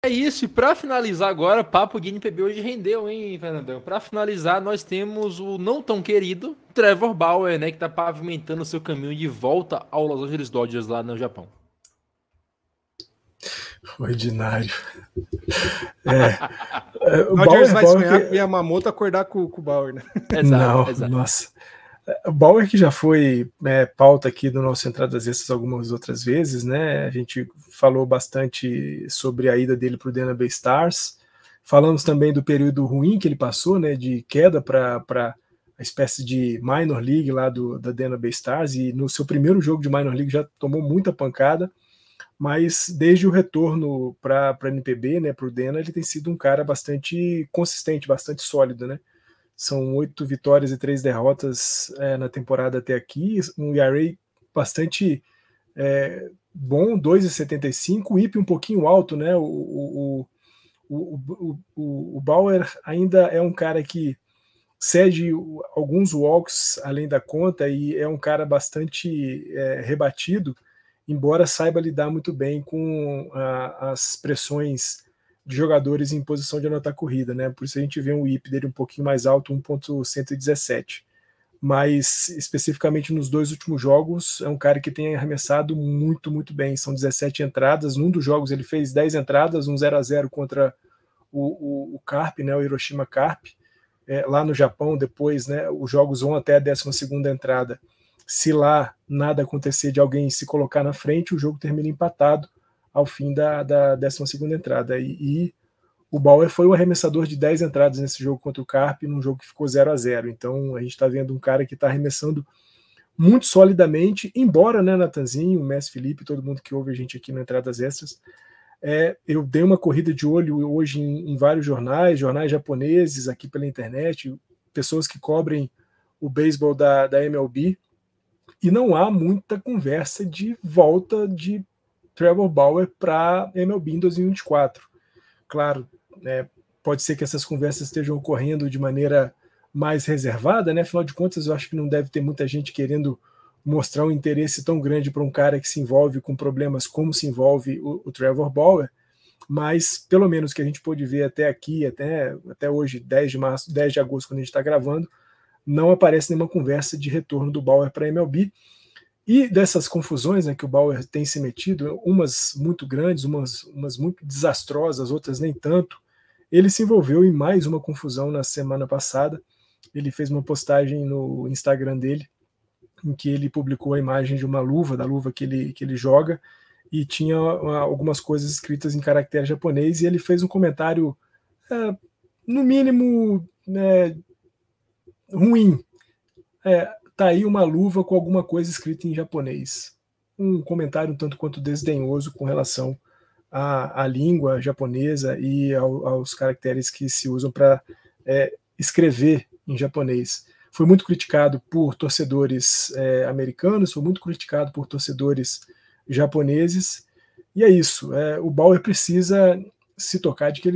É isso, e para finalizar agora, papo Guinness PB hoje rendeu, hein, Fernandão? Para finalizar, nós temos o não tão querido Trevor Bauer, né, que tá pavimentando o seu caminho de volta ao Los Angeles Dodgers lá no Japão. Ordinário. O Dodgers vai sonhar com o Yamamoto acordar com o Bauer, né? Exato. Nossa. O Bauer que já foi pauta aqui do nosso Entradas Extras algumas outras vezes, né? A gente falou bastante sobre a ida dele para o Dana Bay Stars. Falamos também do período ruim que ele passou, né? De queda para a espécie de minor league lá da Dana Bay Stars, e no seu primeiro jogo de minor league já tomou muita pancada, mas desde o retorno para a NPB, né? Para o Dana, ele tem sido um cara bastante consistente, bastante sólido, né? São 8 vitórias e 3 derrotas na temporada até aqui, um ERA bastante bom, 2,75, o IP um pouquinho alto, né? O Bauer ainda é um cara que cede alguns walks além da conta e é um cara bastante rebatido, embora saiba lidar muito bem com as pressões de jogadores em posição de anotar corrida, né? Por isso a gente vê um IP dele um pouquinho mais alto, 1.117. Mas especificamente nos 2 últimos jogos, é um cara que tem arremessado muito, muito bem. São 17 entradas. Num dos jogos ele fez 10 entradas, um 0-0 contra o Carp, né? O Hiroshima Carp, lá no Japão. Depois, né, os jogos vão até a 12ª entrada. Se lá nada acontecer de alguém se colocar na frente, o jogo termina empatado ao fim da 12ª entrada. E o Bauer foi o arremessador de 10 entradas nesse jogo contra o Carp, num jogo que ficou 0-0. Então a gente está vendo um cara que está arremessando muito solidamente, embora, né, Natanzinho, o Messi Felipe, todo mundo que ouve a gente aqui no Entradas Extras, eu dei uma corrida de olho hoje em vários jornais japoneses, aqui pela internet, pessoas que cobrem o beisebol da MLB, e não há muita conversa de volta de Trevor Bauer para MLB em 2024. Claro, pode ser que essas conversas estejam ocorrendo de maneira mais reservada, né? Afinal de contas, eu acho que não deve ter muita gente querendo mostrar um interesse tão grande para um cara que se envolve com problemas como se envolve o Trevor Bauer, mas pelo menos que a gente pôde ver até aqui, até hoje, 10 de agosto, quando a gente está gravando, não aparece nenhuma conversa de retorno do Bauer para a MLB. E dessas confusões, né, que o Bauer tem se metido, umas muito grandes, umas muito desastrosas, outras nem tanto, ele se envolveu em mais uma confusão na semana passada. Ele fez uma postagem no Instagram dele, em que ele publicou a imagem de uma luva, da luva que ele joga, e tinha algumas coisas escritas em caractere japonês, e ele fez um comentário, no mínimo, ruim. Tá aí uma luva com alguma coisa escrita em japonês. Um comentário um tanto quanto desdenhoso com relação à língua japonesa e aos caracteres que se usam para escrever em japonês. Foi muito criticado por torcedores americanos, foi muito criticado por torcedores japoneses, e é isso. O Bauer precisa se tocar de que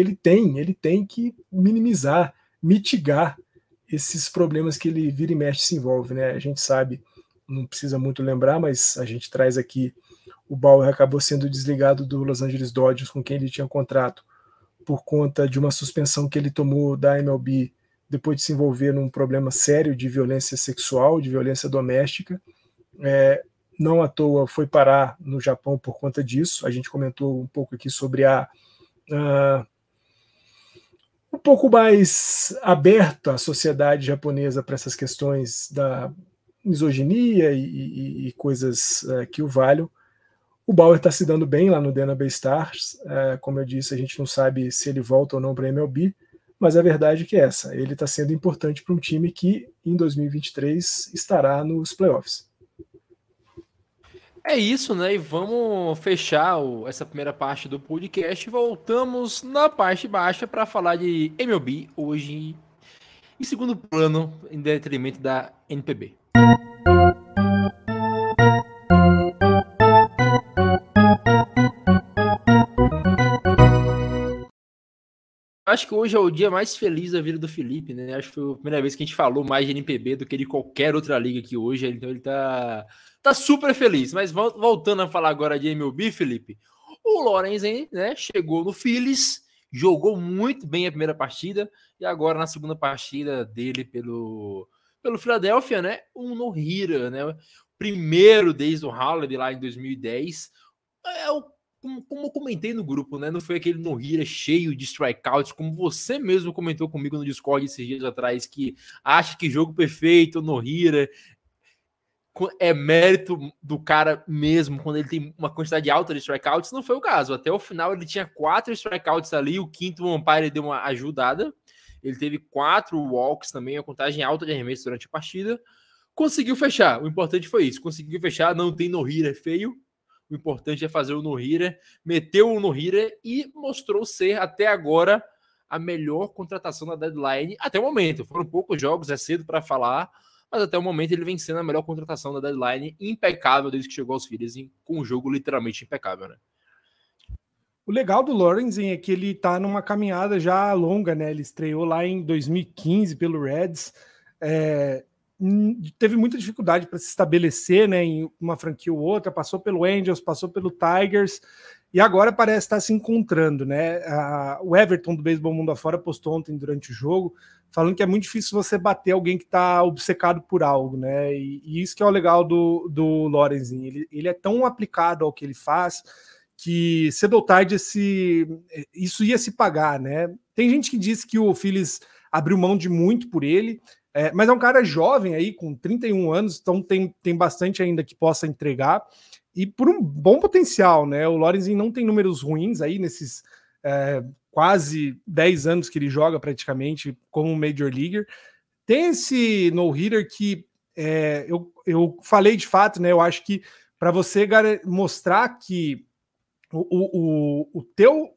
ele tem que minimizar, mitigar esses problemas que ele vira e mexe se envolve, né? A gente sabe, não precisa muito lembrar, mas a gente traz aqui, o Bauer acabou sendo desligado do Los Angeles Dodgers, com quem ele tinha contrato, por conta de uma suspensão que ele tomou da MLB depois de se envolver num problema sério de violência sexual, de violência doméstica. Não à toa foi parar no Japão por conta disso. A gente comentou um pouco aqui sobre um pouco mais aberta a sociedade japonesa para essas questões da misoginia e coisas que o valham. O Bauer está se dando bem lá no Dana Bay Stars. Como eu disse, a gente não sabe se ele volta ou não para a MLB, mas a verdade é que é essa. Ele está sendo importante para um time que, em 2023, estará nos playoffs. É isso, né? E vamos fechar essa primeira parte do podcast. Voltamos na parte baixa para falar de MLB hoje em segundo plano, em detrimento da NPB. Acho que hoje é o dia mais feliz da vida do Felipe, né? Acho que foi a primeira vez que a gente falou mais de NPB do que de qualquer outra liga aqui hoje. Então ele tá super feliz. Mas voltando a falar agora de MLB, Felipe, o Lorenzen, né, chegou no Phillies, jogou muito bem a primeira partida e agora na segunda partida dele pelo Philadelphia, né, um no-hitter, né? Primeiro desde o Halladay lá em 2010. Como eu comentei no grupo, né? Não foi aquele no-hitter cheio de strikeouts, como você mesmo comentou comigo no Discord esses dias atrás, que acha que jogo perfeito, no-hitter, é mérito do cara mesmo, quando ele tem uma quantidade alta de strikeouts. Não foi o caso. Até o final ele tinha 4 strikeouts ali, o quinto o umpire deu uma ajudada. Ele teve 4 walks também, a contagem alta de arremesso durante a partida. Conseguiu fechar. O importante foi isso. Conseguiu fechar, não tem no-hitter feio. O importante é fazer o no-hitter, meteu o no-hitter e mostrou ser, até agora, a melhor contratação da deadline até o momento. Foram poucos jogos, é cedo para falar, mas até o momento ele vem sendo a melhor contratação da deadline, impecável desde que chegou aos Phillies, com um jogo literalmente impecável, né? O legal do Lorenzen é que ele tá numa caminhada já longa, né? Ele estreou lá em 2015 pelo Reds, teve muita dificuldade para se estabelecer, né, em uma franquia ou outra, passou pelo Angels, passou pelo Tigers, e agora parece estar se encontrando, né? O Everton do Beisebol Mundo Afora postou ontem durante o jogo, falando que é muito difícil você bater alguém que está obcecado por algo, né? E isso que é o legal do Lorenzen, ele é tão aplicado ao que ele faz, que cedo ou tarde isso ia se pagar, né? Tem gente que diz que o Phillies abriu mão de muito por ele, mas é um cara jovem aí, com 31 anos, então tem bastante ainda que possa entregar, e por um bom potencial, né? O Lorenzen não tem números ruins aí nesses quase 10 anos que ele joga praticamente como Major Leaguer. Tem esse no-hitter que eu falei de fato, né? Eu acho que para você mostrar que o teu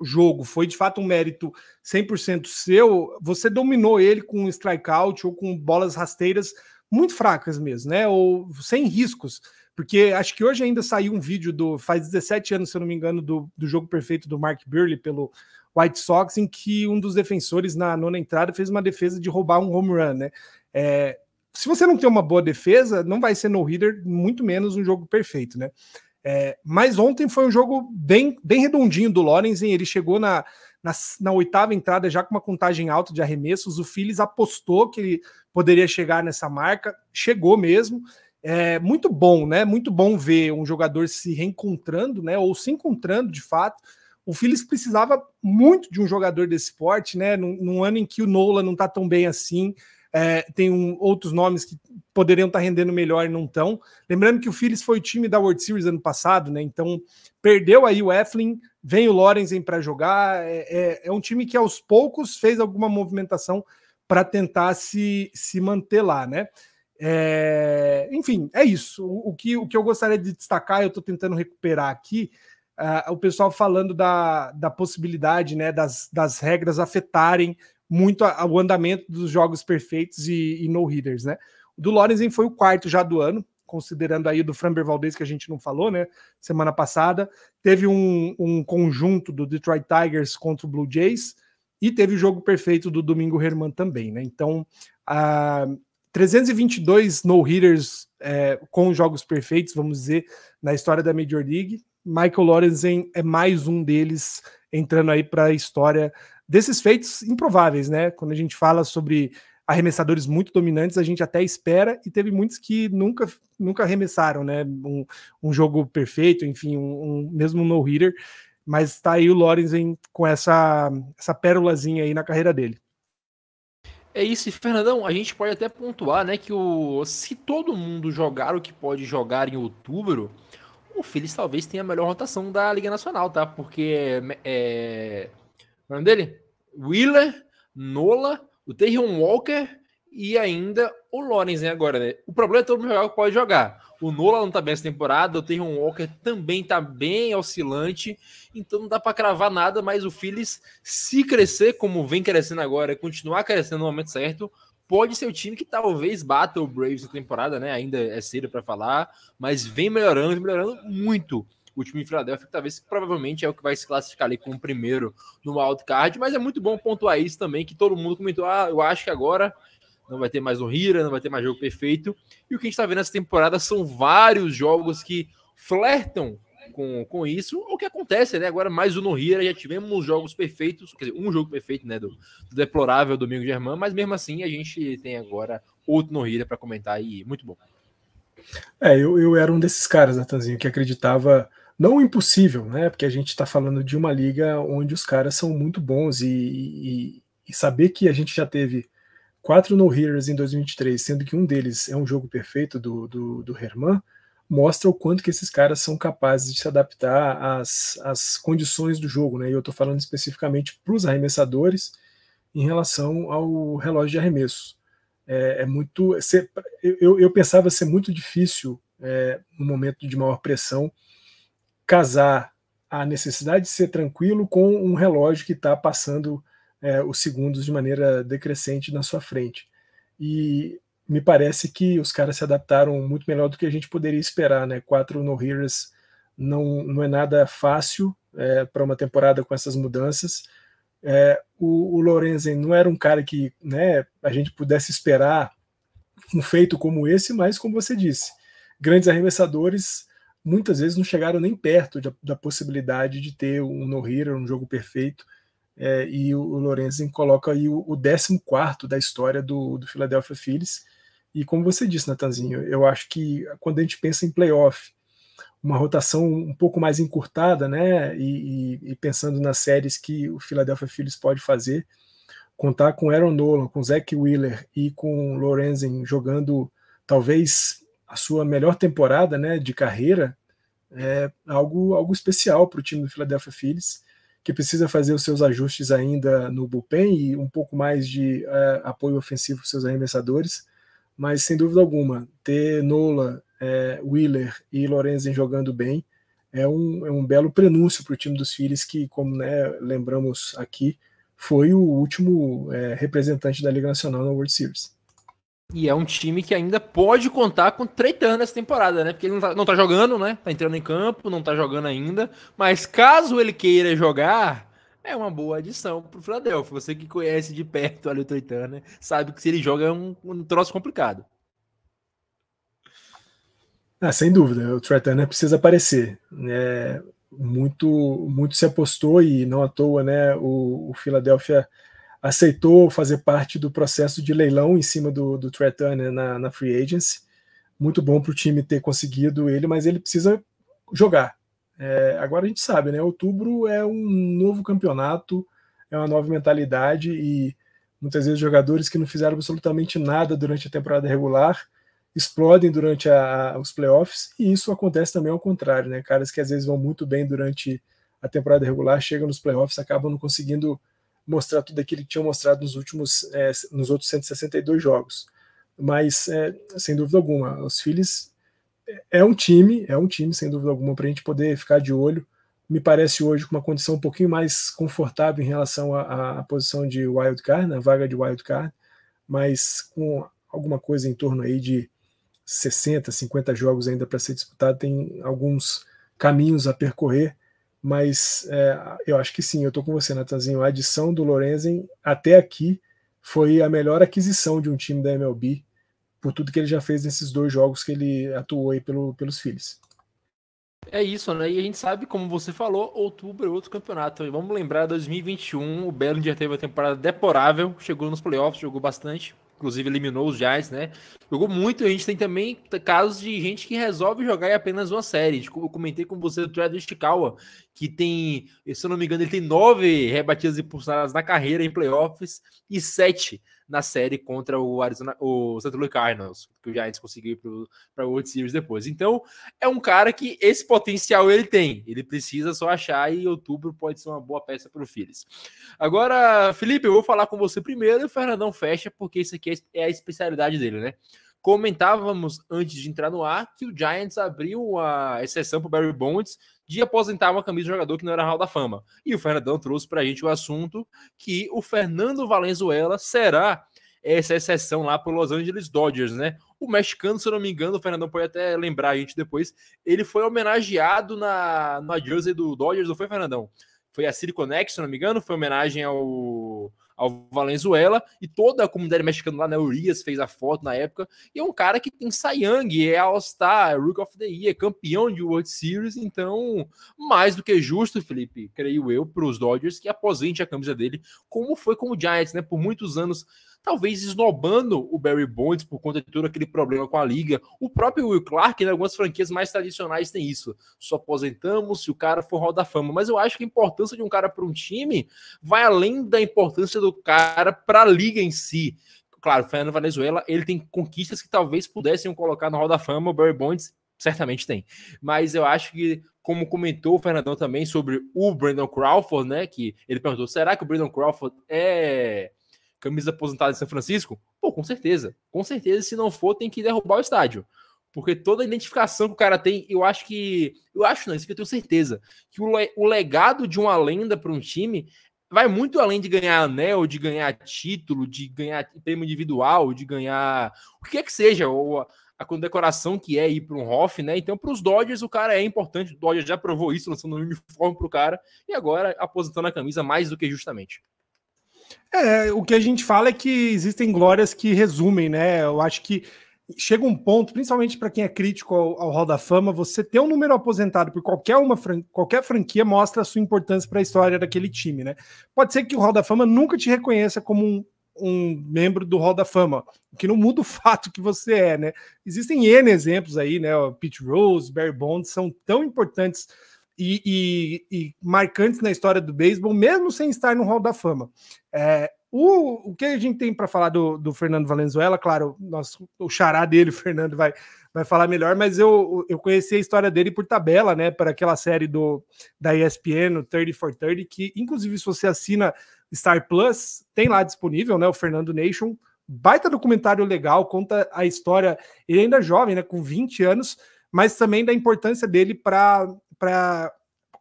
jogo foi de fato um mérito 100% seu, você dominou ele com strikeout ou com bolas rasteiras muito fracas mesmo, né? Ou sem riscos, porque acho que hoje ainda saiu um vídeo faz 17 anos, se eu não me engano, do jogo perfeito do Mark Buehrle pelo White Sox, em que um dos defensores na nona entrada fez uma defesa de roubar um home run, né? Se você não tem uma boa defesa, não vai ser no-hitter, muito menos um jogo perfeito, né? Mas ontem foi um jogo bem redondinho do Lorenzen. Ele chegou na 8ª entrada já com uma contagem alta de arremessos. O Phillies apostou que ele poderia chegar nessa marca, chegou mesmo. Muito bom, né? Muito bom ver um jogador se reencontrando, né? Ou se encontrando de fato. O Phillies precisava muito de um jogador desse porte, né? Num ano em que o Nola não tá tão bem assim. tem outros nomes que poderiam estar rendendo melhor e não estão. Lembrando que o Phillies foi o time da World Series ano passado, né? Então perdeu aí o Eflin, vem o Lorenzen para jogar. É um time que aos poucos fez alguma movimentação para tentar se manter lá, né? Enfim, é isso. O que eu gostaria de destacar, eu estou tentando recuperar aqui, o pessoal falando da possibilidade, né, das regras afetarem muito o andamento dos jogos perfeitos e no-hitters, né? O do Lorenzen foi o quarto já do ano, considerando aí o do Framber Valdez, que a gente não falou, né? Semana passada. Teve um conjunto do Detroit Tigers contra o Blue Jays e teve o jogo perfeito do Domingo Germán também, né? Então, 322 no-hitters com jogos perfeitos, vamos dizer, na história da Major League. Michael Lorenzen é mais um deles entrando aí para a história desses feitos improváveis, né? Quando a gente fala sobre arremessadores muito dominantes, a gente até espera, e teve muitos que nunca arremessaram, né? Um jogo perfeito, enfim, mesmo um no-hitter, mas tá aí o Lorenzen com essa pérolazinha aí na carreira dele. É isso, e Fernandão, a gente pode até pontuar, né, que se todo mundo jogar o que pode jogar em outubro, o Phillies talvez tenha a melhor rotação da Liga Nacional, tá? Porque o nome dele? Wheeler, Nola, o Taijuan Walker e ainda o Lorenzen agora, né? O problema é todo mundo jogar o que pode jogar. O Nola não tá bem essa temporada, o Taijuan Walker também tá bem oscilante, então não dá para cravar nada, mas o Phillies, se crescer como vem crescendo agora, continuar crescendo no momento certo, pode ser o time que talvez bata o Braves na temporada, né? Ainda é cedo para falar, mas vem melhorando muito o time de Filadélfia, que talvez provavelmente é o que vai se classificar ali como primeiro no wildcard, mas é muito bom pontuar isso também, que todo mundo comentou, eu acho que agora não vai ter mais no Hira, não vai ter mais jogo perfeito, e o que a gente está vendo nessa temporada são vários jogos que flertam com isso, o que acontece, né? Agora mais o no-Hira, já tivemos jogos perfeitos, quer dizer, um jogo perfeito, né, do deplorável Domingo Germán, mas mesmo assim a gente tem agora outro no-Hira para comentar e muito bom. Eu era um desses caras, Natanzinho, que acreditava, não o impossível, né? Porque a gente está falando de uma liga onde os caras são muito bons e saber que a gente já teve 4 no-hitters em 2023, sendo que um deles é um jogo perfeito do Germán, mostra o quanto que esses caras são capazes de se adaptar às condições do jogo, né? E eu estou falando especificamente para os arremessadores em relação ao relógio de arremesso. Eu pensava ser muito difícil, no momento de maior pressão, casar a necessidade de ser tranquilo com um relógio que está passando os segundos de maneira decrescente na sua frente. E me parece que os caras se adaptaram muito melhor do que a gente poderia esperar, né? 4 no-hitters não é nada fácil para uma temporada com essas mudanças. O Lorenzen não era um cara que, né, a gente pudesse esperar um feito como esse, mas como você disse, grandes arremessadores muitas vezes não chegaram nem perto da possibilidade de ter um no-hitter, um jogo perfeito, e o Lorenzen coloca aí o 14º da história do Philadelphia Phillies. E como você disse, Natanzinho, eu acho que quando a gente pensa em playoff, uma rotação um pouco mais encurtada, né, e pensando nas séries que o Philadelphia Phillies pode fazer, contar com Aaron Nola, com Zack Wheeler e com Lorenzen jogando talvez a sua melhor temporada, né, de carreira, é algo especial para o time do Philadelphia Phillies, que precisa fazer os seus ajustes ainda no bullpen e um pouco mais de apoio ofensivo para os seus arremessadores, mas sem dúvida alguma, ter Nola, Wheeler e Lorenzen jogando bem é um belo prenúncio para o time dos Phillies, que, como, né, lembramos aqui, foi o último representante da Liga Nacional na World Series. E é um time que ainda pode contar com Trea Turner nessa temporada, né? Porque ele não tá jogando, né? Tá entrando em campo, não tá jogando ainda. Mas caso ele queira jogar, é uma boa adição pro Philadelphia. Você que conhece de perto ali o Trea Turner, sabe que se ele joga é um troço complicado. Sem dúvida, o Trea Turner precisa aparecer. Muito se apostou, e não à toa, né? O Philadelphia aceitou fazer parte do processo de leilão em cima do Trea Turner na Free Agency. Muito bom para o time ter conseguido ele, mas ele precisa jogar. Agora a gente sabe, né? Outubro é um novo campeonato, é uma nova mentalidade, e Muitas vezes jogadores que não fizeram absolutamente nada durante a temporada regular explodem durante os playoffs, e isso acontece também ao contrário, né? Caras que às vezes vão muito bem durante a temporada regular, chegam nos playoffs, acabam não conseguindo mostrar tudo aquilo que tinham mostrado nos outros 162 jogos. Mas, sem dúvida alguma, os Phillies é um time, sem dúvida alguma, para a gente poder ficar de olho. Me parece hoje com uma condição um pouquinho mais confortável em relação à posição de wild card, na vaga de wild card, mas com alguma coisa em torno aí de 60, 50 jogos ainda para ser disputado, tem alguns caminhos a percorrer, mas eu acho que sim, eu estou com você, Natanzinho. A adição do Lorenzen até aqui foi a melhor aquisição de um time da MLB, por tudo que ele já fez nesses 2 jogos que ele atuou aí pelos Phillies. É isso, né? E a gente sabe, como você falou, outubro é outro campeonato. E vamos lembrar, 2021, o Bellinger teve uma temporada deplorável, chegou nos playoffs, jogou bastante, inclusive eliminou os Giants, né? Jogou muito, e a gente tem também casos de gente que resolve jogar em apenas uma série. Eu comentei com você do Travis Ishikawa, que tem, se eu não me engano, ele tem 9 rebatidas impulsionadas na carreira em playoffs e 7 na série contra o St. Louis Cardinals, que o Giants conseguiu para o World Series depois. Então, é um cara que esse potencial ele tem. Ele precisa só achar, e outubro pode ser uma boa peça para o Phillies. Agora, Felipe, eu vou falar com você primeiro e o Fernandão fecha, porque isso aqui é a especialidade dele, né? Comentávamos antes de entrar no ar que o Giants abriu a exceção para o Barry Bonds de aposentar uma camisa de jogador que não era Hall da Fama. E o Fernandão trouxe para a gente o assunto que o Fernando Valenzuela será essa exceção lá para o Los Angeles Dodgers, né? O mexicano, se eu não me engano, o Fernandão pode até lembrar a gente depois, ele foi homenageado na jersey do Dodgers, não foi, Fernandão? Foi a City Connect, se eu não me engano, foi homenagem ao Valenzuela, e toda a comunidade mexicana lá, né, Urias fez a foto na época, e é um cara que tem Cy Young, é All-Star, Rookie of the Year, campeão de World Series, então mais do que justo, Felipe, creio eu, para os Dodgers que aposente a camisa dele, como foi com o Giants, né, por muitos anos, talvez esnobando o Barry Bonds por conta de todo aquele problema com a liga. O próprio Will Clark, né, algumas franquias mais tradicionais têm isso. Só aposentamos se o cara for Hall da Fama. Mas eu acho que a importância de um cara para um time vai além da importância do cara para a liga em si. Claro, o Fernando Valenzuela, ele tem conquistas que talvez pudessem colocar no Hall da Fama, o Barry Bonds certamente tem. Mas eu acho que, como comentou o Fernandão também sobre o Brandon Crawford, né, que ele perguntou, será que o Brandon Crawford é camisa aposentada em São Francisco? Pô, com certeza. Com certeza, se não for, tem que derrubar o estádio. Porque toda a identificação que o cara tem, eu acho não, isso que eu tenho certeza, que o legado de uma lenda para um time vai muito além de ganhar anel, de ganhar título, de ganhar prêmio individual, de ganhar o que é que seja, ou a condecoração que é ir para um Hoff, né? Então, para os Dodgers, o cara é importante. O Dodgers já provou isso, lançando um uniforme para o cara, e agora aposentando a camisa mais do que justamente. O que a gente fala é que existem glórias que resumem, né? Eu acho que chega um ponto, principalmente para quem é crítico ao Hall da Fama, você ter um número aposentado por qualquer franquia mostra a sua importância para a história daquele time, né? Pode ser que o Hall da Fama nunca te reconheça como um membro do Hall da Fama, o que não muda o fato que você é, né? Existem N exemplos aí, né? O Pete Rose, Barry Bonds são tão importantes e marcantes na história do beisebol, mesmo sem estar no Hall da Fama. O que a gente tem para falar do Fernando Valenzuela, claro, o xará dele, o Fernando, vai falar melhor, mas eu conheci a história dele por tabela, né, para aquela série da ESPN, o 30 for 30, que inclusive se você assina Star Plus, tem lá disponível, né, o Fernando Nation, baita documentário legal, conta a história, ele ainda é jovem, né, com 20 anos, mas também da importância dele para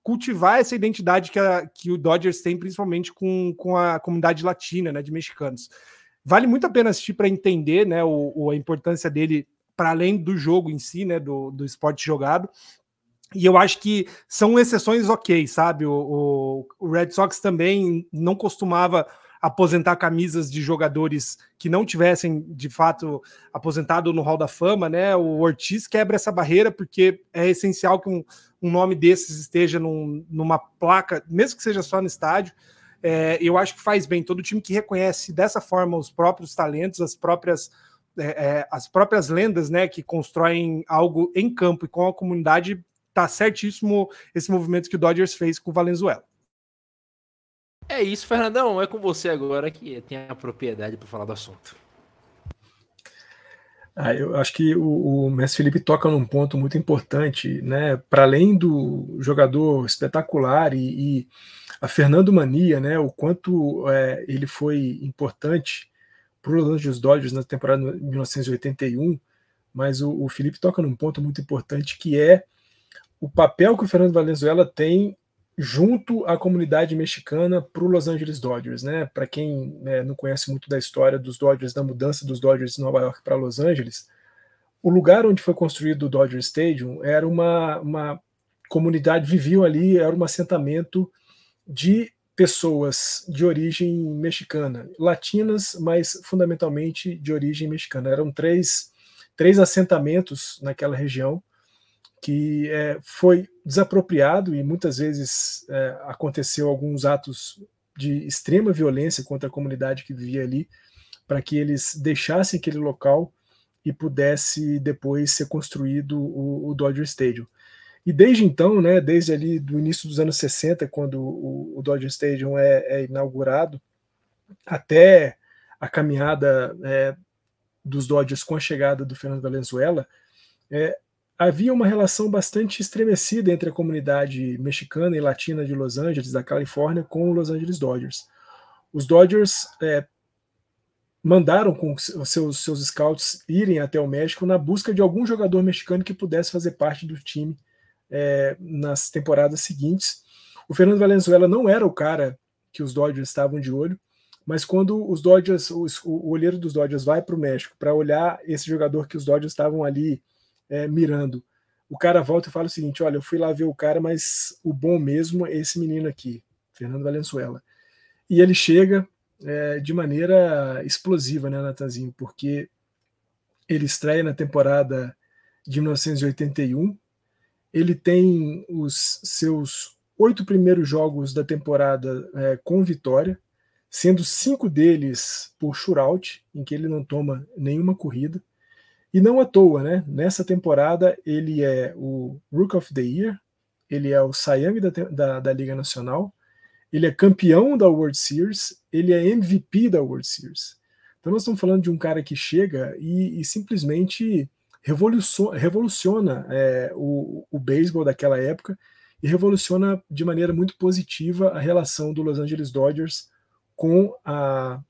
cultivar essa identidade que o Dodgers tem, principalmente com a comunidade latina, né, de mexicanos. Vale muito a pena assistir para entender, né, a importância dele para além do jogo em si, né, do esporte jogado. E eu acho que são exceções ok, sabe? O Red Sox também não costumava aposentar camisas de jogadores que não tivessem, de fato, aposentado no Hall da Fama, né? O Ortiz quebra essa barreira porque é essencial que um nome desses esteja numa placa, mesmo que seja só no estádio. Eu acho que faz bem. Todo time que reconhece dessa forma os próprios talentos, as próprias lendas, né, que constroem algo em campo e com a comunidade, tá certíssimo esse movimento que o Dodgers fez com o Valenzuela. É isso, Fernandão. É com você agora que tem a propriedade para falar do assunto. Eu acho que o Mestre Felipe toca num ponto muito importante, né? Para além do jogador espetacular e a Fernando Mania, né? O quanto ele foi importante para o Los Angeles Dodgers na temporada de 1981, mas o Felipe toca num ponto muito importante que é o papel que o Fernando Valenzuela tem junto à comunidade mexicana para o Los Angeles Dodgers, né? Para quem não conhece muito da história dos Dodgers, da mudança dos Dodgers de Nova York para Los Angeles, o lugar onde foi construído o Dodger Stadium era uma comunidade, viviam ali, era um assentamento de pessoas de origem mexicana, latinas, mas fundamentalmente de origem mexicana. Eram três assentamentos naquela região que foi desapropriado e muitas vezes aconteceu alguns atos de extrema violência contra a comunidade que vivia ali, para que eles deixassem aquele local e pudesse depois ser construído o Dodger Stadium. E desde então, né, desde ali do início dos anos 60, quando o Dodger Stadium é inaugurado, até a caminhada dos Dodgers com a chegada do Fernando Valenzuela, havia uma relação bastante estremecida entre a comunidade mexicana e latina de Los Angeles, da Califórnia, com os Los Angeles Dodgers. Os Dodgers mandaram com os seus scouts irem até o México na busca de algum jogador mexicano que pudesse fazer parte do time nas temporadas seguintes. O Fernando Valenzuela não era o cara que os Dodgers estavam de olho, mas quando os Dodgers, o olheiro dos Dodgers vai para o México para olhar esse jogador que os Dodgers estavam ali mirando, o cara volta e fala o seguinte: olha, eu fui lá ver o cara, mas o bom mesmo é esse menino aqui, Fernando Valenzuela. E ele chega de maneira explosiva, né, Natanzinho? Porque ele estreia na temporada de 1981, ele tem os seus 8 primeiros jogos da temporada com vitória, sendo 5 deles por shutout, em que ele não toma nenhuma corrida. E não à toa, né? Nessa temporada ele é o Rookie of the Year, ele é o Cy Young da Liga Nacional, ele é campeão da World Series, ele é MVP da World Series. Então nós estamos falando de um cara que chega e simplesmente revoluciona o beisebol daquela época e revoluciona de maneira muito positiva a relação do Los Angeles Dodgers com a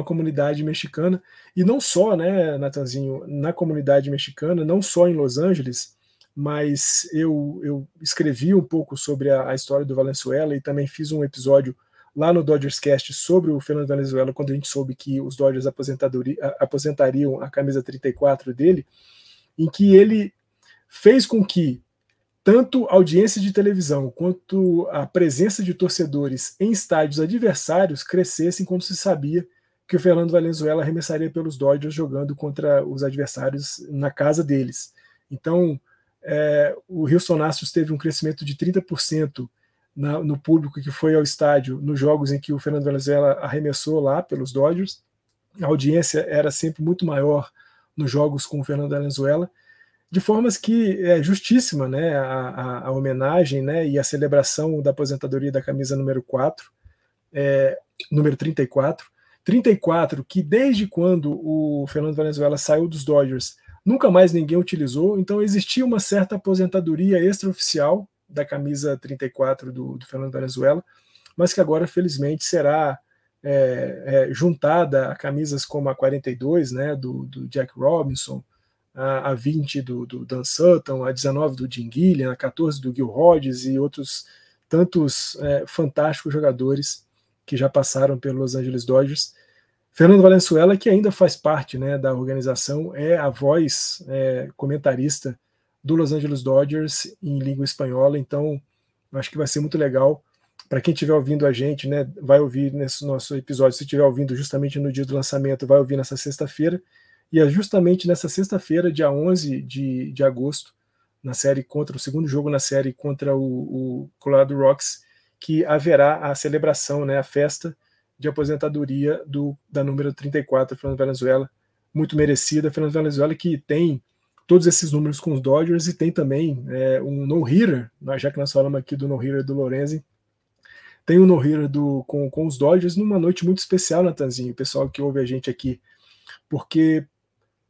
comunidade mexicana, e não só, né, Natanzinho, na comunidade mexicana, não só em Los Angeles, mas eu escrevi um pouco sobre a história do Valenzuela e também fiz um episódio lá no Dodgers Cast sobre o Fernando Valenzuela, quando a gente soube que os Dodgers aposentariam a camisa 34 dele, em que ele fez com que tanto a audiência de televisão quanto a presença de torcedores em estádios adversários crescessem quando se sabia que o Fernando Valenzuela arremessaria pelos Dodgers jogando contra os adversários na casa deles. Então, o Houston Astros teve um crescimento de 30% no público que foi ao estádio nos jogos em que o Fernando Valenzuela arremessou lá pelos Dodgers. A audiência era sempre muito maior nos jogos com o Fernando Valenzuela, de formas que é justíssima, né, a homenagem, né, e a celebração da aposentadoria da camisa número 4, número 34, que desde quando o Fernando Valenzuela saiu dos Dodgers, nunca mais ninguém utilizou, então existia uma certa aposentadoria extraoficial da camisa 34 do Fernando Valenzuela, mas que agora, felizmente, será juntada a camisas como a 42, né, do Jack Robinson, a 20 do Dan Sutton, a 19 do Jim Gilliam, a 14 do Gil Hodges e outros tantos fantásticos jogadores que já passaram pelo Los Angeles Dodgers. Fernando Valenzuela, que ainda faz parte, né, da organização, é a voz comentarista do Los Angeles Dodgers em língua espanhola, então eu acho que vai ser muito legal. Para quem estiver ouvindo a gente, né, vai ouvir nesse nosso episódio, se estiver ouvindo justamente no dia do lançamento, vai ouvir nessa sexta-feira, e é justamente nessa sexta-feira, dia 11 de agosto, na série o segundo jogo na série contra o Colorado Rocks, que haverá a celebração, né, a festa de aposentadoria da número 34, Fernando Valenzuela, muito merecida. Fernando Valenzuela que tem todos esses números com os Dodgers e tem também um no-hitter, já que nós falamos aqui do no-hitter do Lorenzen, tem um no-hitter com os Dodgers numa noite muito especial, Natanzinho, o pessoal que ouve a gente aqui, porque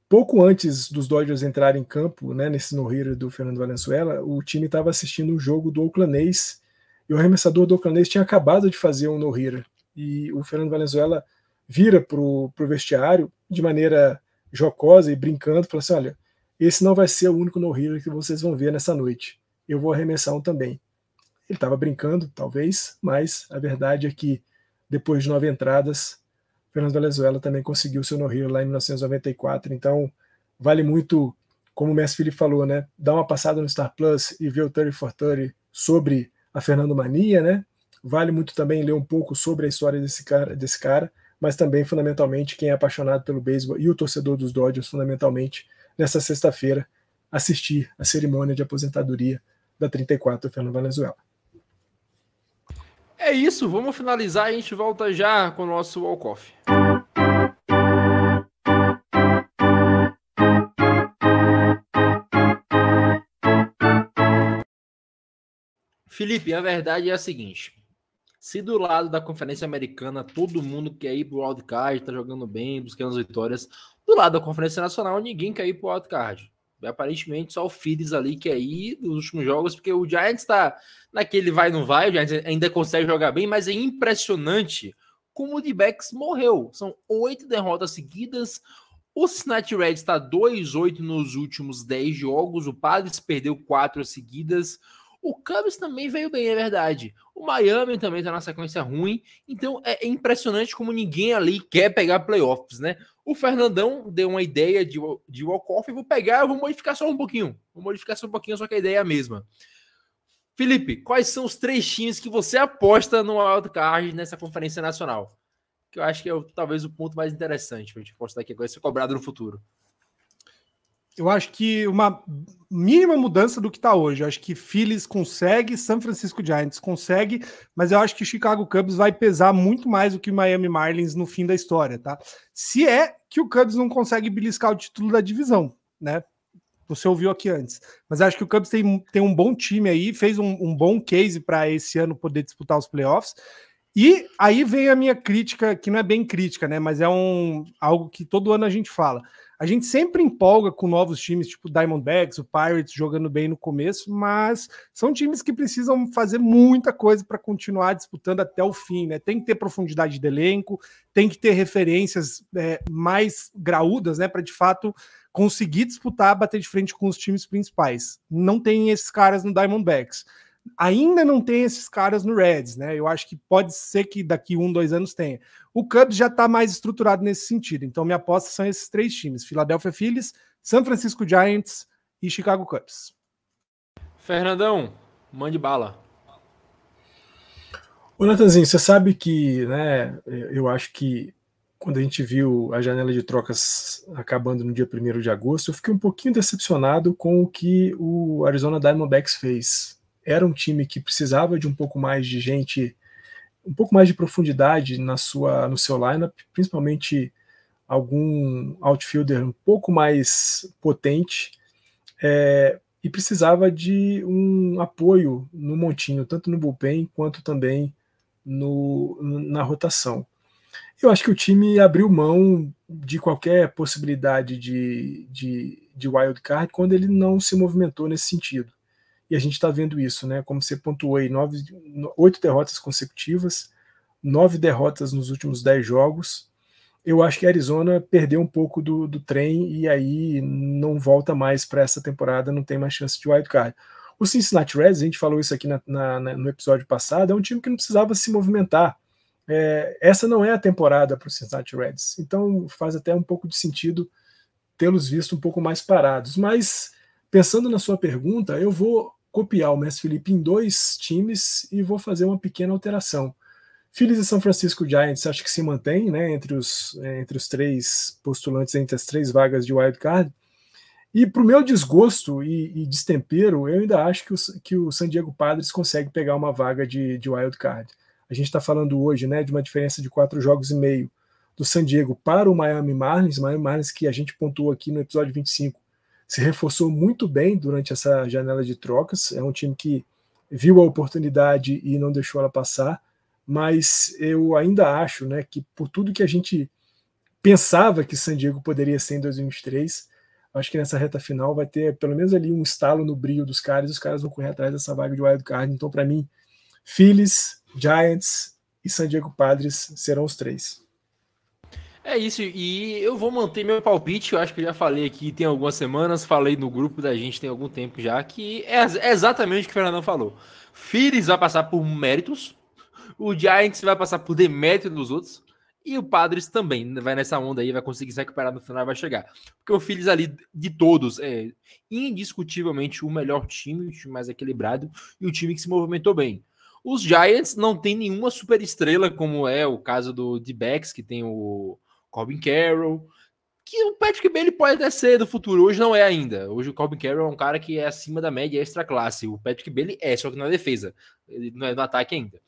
pouco antes dos Dodgers entrarem em campo, né, nesse no-hitter do Fernando Valenzuela, o time estava assistindo um jogo do Oakland A's, e o arremessador do Oakland A's tinha acabado de fazer um no-hitter, e o Fernando Valenzuela vira para o vestiário de maneira jocosa e brincando, falando assim, olha, esse não vai ser o único no-hitter que vocês vão ver nessa noite, eu vou arremessar um também. Ele estava brincando, talvez, mas a verdade é que depois de 9 entradas, Fernando Valenzuela também conseguiu seu no-hitter lá em 1994, então vale muito, como o Mestre Felipe falou, né, dar uma passada no Star Plus e ver o 30 for 30 sobre a Fernando Mania, né, vale muito também ler um pouco sobre a história desse cara, mas também, fundamentalmente, quem é apaixonado pelo beisebol e o torcedor dos Dodgers, fundamentalmente, nessa sexta-feira, assistir a cerimônia de aposentadoria da 34 do Fernando Valenzuela. É isso, vamos finalizar e a gente volta já com o nosso walk-off. Felipe, a verdade é a seguinte, se do lado da Conferência Americana todo mundo quer ir pro wildcard, tá jogando bem, buscando as vitórias, do lado da Conferência Nacional ninguém quer ir pro wildcard. Aparentemente só o Phillies ali quer ir nos últimos jogos, porque o Giants tá naquele vai não vai, o Giants ainda consegue jogar bem, mas é impressionante como o D-backs morreu. São 8 derrotas seguidas, o Cincinnati Reds está 2-8 nos últimos 10 jogos, o Padres perdeu 4 seguidas, o Cubs também veio bem, é verdade. O Miami também está na sequência ruim, então é impressionante como ninguém ali quer pegar playoffs, né? O Fernandão deu uma ideia de walk-off, eu vou modificar só um pouquinho. Só que a ideia é a mesma. Felipe, quais são os 3 times que você aposta no wildcard nessa Conferência Nacional? Que eu acho que é talvez o ponto mais interessante para a gente apostar aqui, vai ser cobrado no futuro. Eu acho que uma mínima mudança do que está hoje. Eu acho que Phillies consegue, San Francisco Giants consegue, mas eu acho que o Chicago Cubs vai pesar muito mais do que o Miami Marlins no fim da história, tá? Se é que o Cubs não consegue beliscar o título da divisão, né? Você ouviu aqui antes. Mas acho que o Cubs tem um bom time aí, fez um bom case para esse ano poder disputar os playoffs. E aí vem a minha crítica, que não é bem crítica, né? Mas é algo que todo ano a gente fala. A gente sempre empolga com novos times, tipo o Diamondbacks, o Pirates, jogando bem no começo, mas são times que precisam fazer muita coisa para continuar disputando até o fim, né? Tem que ter profundidade de elenco, tem que ter referências mais graúdas, né? Para de fato conseguir disputar, bater de frente com os times principais. Não tem esses caras no Diamondbacks. Ainda não tem esses caras no Reds, né? Eu acho que pode ser que daqui 1-2 anos tenha. O Cubs já está mais estruturado nesse sentido. Então, minha aposta são esses 3 times: Philadelphia Phillies, San Francisco Giants e Chicago Cubs. Fernandão, mande bala. Ô, Natanzinho, você sabe que, né, eu acho que quando a gente viu a janela de trocas acabando no dia 1º de agosto, eu fiquei um pouquinho decepcionado com o que o Arizona Diamondbacks fez. Era um time que precisava de um pouco mais de gente, um pouco mais de profundidade no seu lineup, principalmente algum outfielder um pouco mais potente, e precisava de um apoio no montinho, tanto no bullpen quanto também na rotação. Eu acho que o time abriu mão de qualquer possibilidade de wild card quando ele não se movimentou nesse sentido. E a gente está vendo isso, né? Como você pontuou aí, 8 derrotas consecutivas, 9 derrotas nos últimos 10 jogos. Eu acho que a Arizona perdeu um pouco do trem e aí não volta mais para essa temporada, não tem mais chance de wildcard. O Cincinnati Reds, a gente falou isso aqui no episódio passado, é um time que não precisava se movimentar. Essa não é a temporada para o Cincinnati Reds, então faz até um pouco de sentido tê-los visto um pouco mais parados. Mas, pensando na sua pergunta, eu vou copiar o Mestre Felipe em 2 times e vou fazer uma pequena alteração. Phillies e San Francisco Giants acho que se mantém, né, entre os 3 postulantes, entre as 3 vagas de wildcard. E para o meu desgosto e destempero, eu ainda acho que o San Diego Padres consegue pegar uma vaga de wildcard. A gente está falando hoje, né, de uma diferença de 4,5 jogos do San Diego para o Miami Marlins que a gente pontuou aqui no episódio 25, se reforçou muito bem durante essa janela de trocas. É um time que viu a oportunidade e não deixou ela passar. mas eu ainda acho, né, que por tudo que a gente pensava que San Diego poderia ser em 2023, acho que nessa reta final vai ter pelo menos ali um estalo no brilho dos caras, e os caras vão correr atrás dessa vaga de wild card. Então, para mim, Phillies, Giants e San Diego Padres serão os 3. É isso, e eu vou manter meu palpite. Eu acho que eu já falei aqui tem algumas semanas, falei no grupo da gente tem algum tempo já, que é exatamente o que o Fernandão falou. Phillies vai passar por méritos, o Giants vai passar por demérito dos outros, e o Padres também vai nessa onda aí, vai conseguir se recuperar no final e vai chegar. Porque o Phillies ali, de todos, é indiscutivelmente o melhor time, o time mais equilibrado e o time que se movimentou bem. Os Giants não tem nenhuma super estrela, como é o caso do D-backs, que tem o Corbin Carroll, que o Patrick Bailey pode até ser do futuro, hoje não é ainda. Hoje o Corbin Carroll é um cara que é acima da média extra classe. O Patrick Bailey só que na defesa, ele não é no ataque ainda.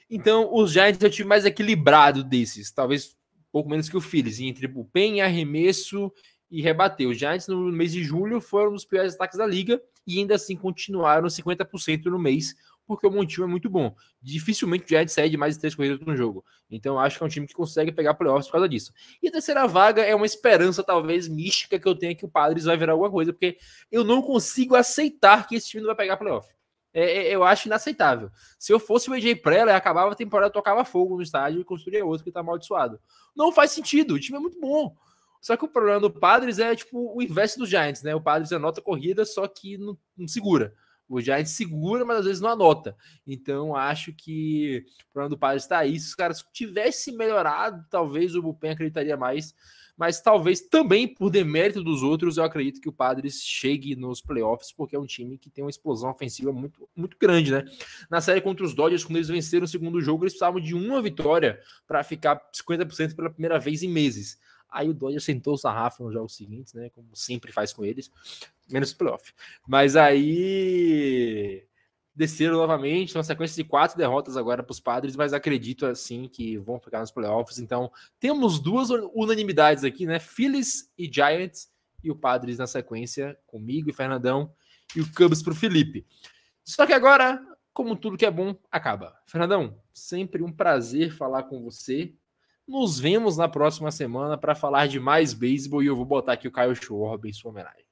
Então, os Giants é o time mais equilibrado desses, talvez um pouco menos que o Phillies, entre bullpen, arremesso e rebater. Os Giants no mês de julho foram um dos piores ataques da liga e ainda assim continuaram 50% no mês, porque o montinho é muito bom. Dificilmente o Giants cede mais de 3 corridas no jogo. Então, acho que é um time que consegue pegar playoffs por causa disso. E a terceira vaga é uma esperança, talvez, mística que eu tenho que o Padres vai virar alguma coisa, porque eu não consigo aceitar que esse time não vai pegar playoff. Eu acho inaceitável. Se eu fosse o AJ Preller, acabava a temporada, tocava fogo no estádio e construía outro que tá amaldiçoado. Não faz sentido, o time é muito bom. Só que o problema do Padres é tipo o inverso dos Giants, né? O Padres anota corrida, só que não segura. O Giants segura, mas às vezes não anota. Então, acho que o problema do Padres está aí. Se os caras tivessem melhorado, talvez o bullpen acreditaria mais. Mas talvez também por demérito dos outros, eu acredito que o Padres chegue nos playoffs, porque é um time que tem uma explosão ofensiva muito, muito grande, né? Na série contra os Dodgers, quando eles venceram o segundo jogo, eles precisavam de uma vitória para ficar 50% pela primeira vez em meses. Aí o Dodgers sentou o sarrafo nos jogos seguintes, né? Como sempre faz com eles, menos playoff. Mas aí desceram novamente, uma sequência de 4 derrotas agora para os Padres, mas acredito assim que vão ficar nos playoffs. Então temos 2 unanimidades aqui, né? Phillies e Giants, e o Padres na sequência, comigo e Fernandão, e o Cubs para o Felipe. Só que agora, como tudo que é bom, acaba. Fernandão, sempre um prazer falar com você. Nos vemos na próxima semana para falar de mais beisebol, e eu vou botar aqui o Kyle Schwarber em sua homenagem.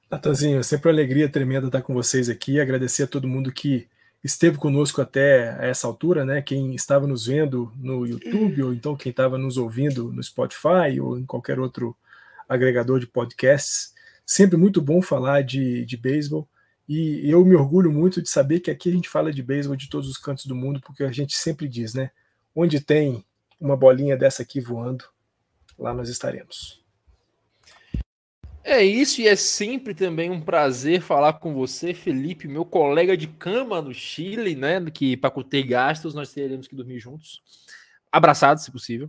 Natanzinho, sempre uma alegria tremenda estar com vocês aqui. Agradecer a todo mundo que esteve conosco até essa altura, né? Quem estava nos vendo no YouTube, ou então quem estava nos ouvindo no Spotify ou em qualquer outro agregador de podcasts. Sempre muito bom falar de beisebol. E eu me orgulho muito de saber que aqui a gente fala de beisebol de todos os cantos do mundo, porque a gente sempre diz, né? Onde tem uma bolinha dessa aqui voando, lá nós estaremos. É isso, e é sempre também um prazer falar com você, Felipe, meu colega de cama no Chile, né? Que para ter gastos nós teremos que dormir juntos, abraçados, se possível.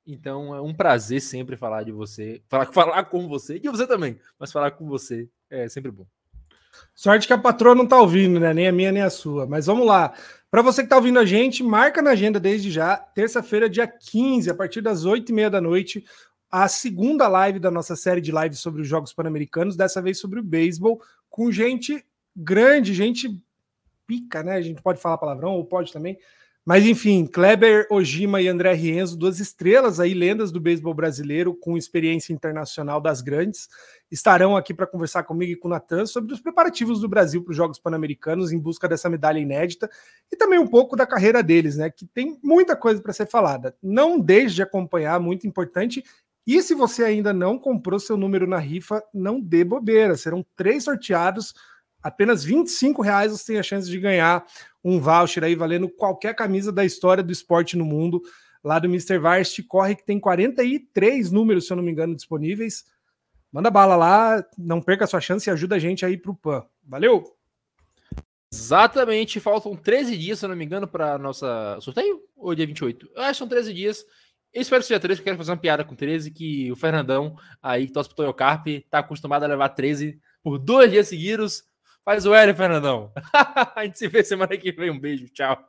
Então é um prazer sempre falar de você, falar com você, e você também, mas falar com você é sempre bom. Sorte que a patroa não tá ouvindo, né? Nem a minha, nem a sua. Mas vamos lá. Para você que tá ouvindo a gente, marca na agenda desde já, terça-feira, dia 15, a partir das 8h30 da noite, a segunda live da nossa série de lives sobre os Jogos Pan-Americanos, dessa vez sobre o beisebol, com gente grande, gente pica, né? A gente pode falar palavrão, ou pode também. Mas enfim, Kleber Ojima e André Rienzo, 2 estrelas aí, lendas do beisebol brasileiro, com experiência internacional das grandes, estarão aqui para conversar comigo e com o Natan sobre os preparativos do Brasil para os Jogos Pan-Americanos em busca dessa medalha inédita e também um pouco da carreira deles, né? Que tem muita coisa para ser falada. Não deixe de acompanhar, muito importante. E se você ainda não comprou seu número na rifa, não dê bobeira. Serão 3 sorteados. Apenas R$25 você tem a chance de ganhar um voucher aí valendo qualquer camisa da história do esporte no mundo, lá do Mr. Varsity Corre, que tem 43 números, se eu não me engano, disponíveis. Manda bala lá, não perca a sua chance e ajuda a gente aí pro PAN. Valeu! Exatamente, faltam 13 dias, se eu não me engano, para nossa sorteio, ou dia 28? Eu acho que são 13 dias. Eu espero que seja 13, porque eu quero fazer uma piada com 13, que o Fernandão, aí que torce pro Toyocarp, tá acostumado a levar 13 por 2 dias seguidos. Faz o L, Fernandão. A gente se vê semana que vem. Um beijo, tchau.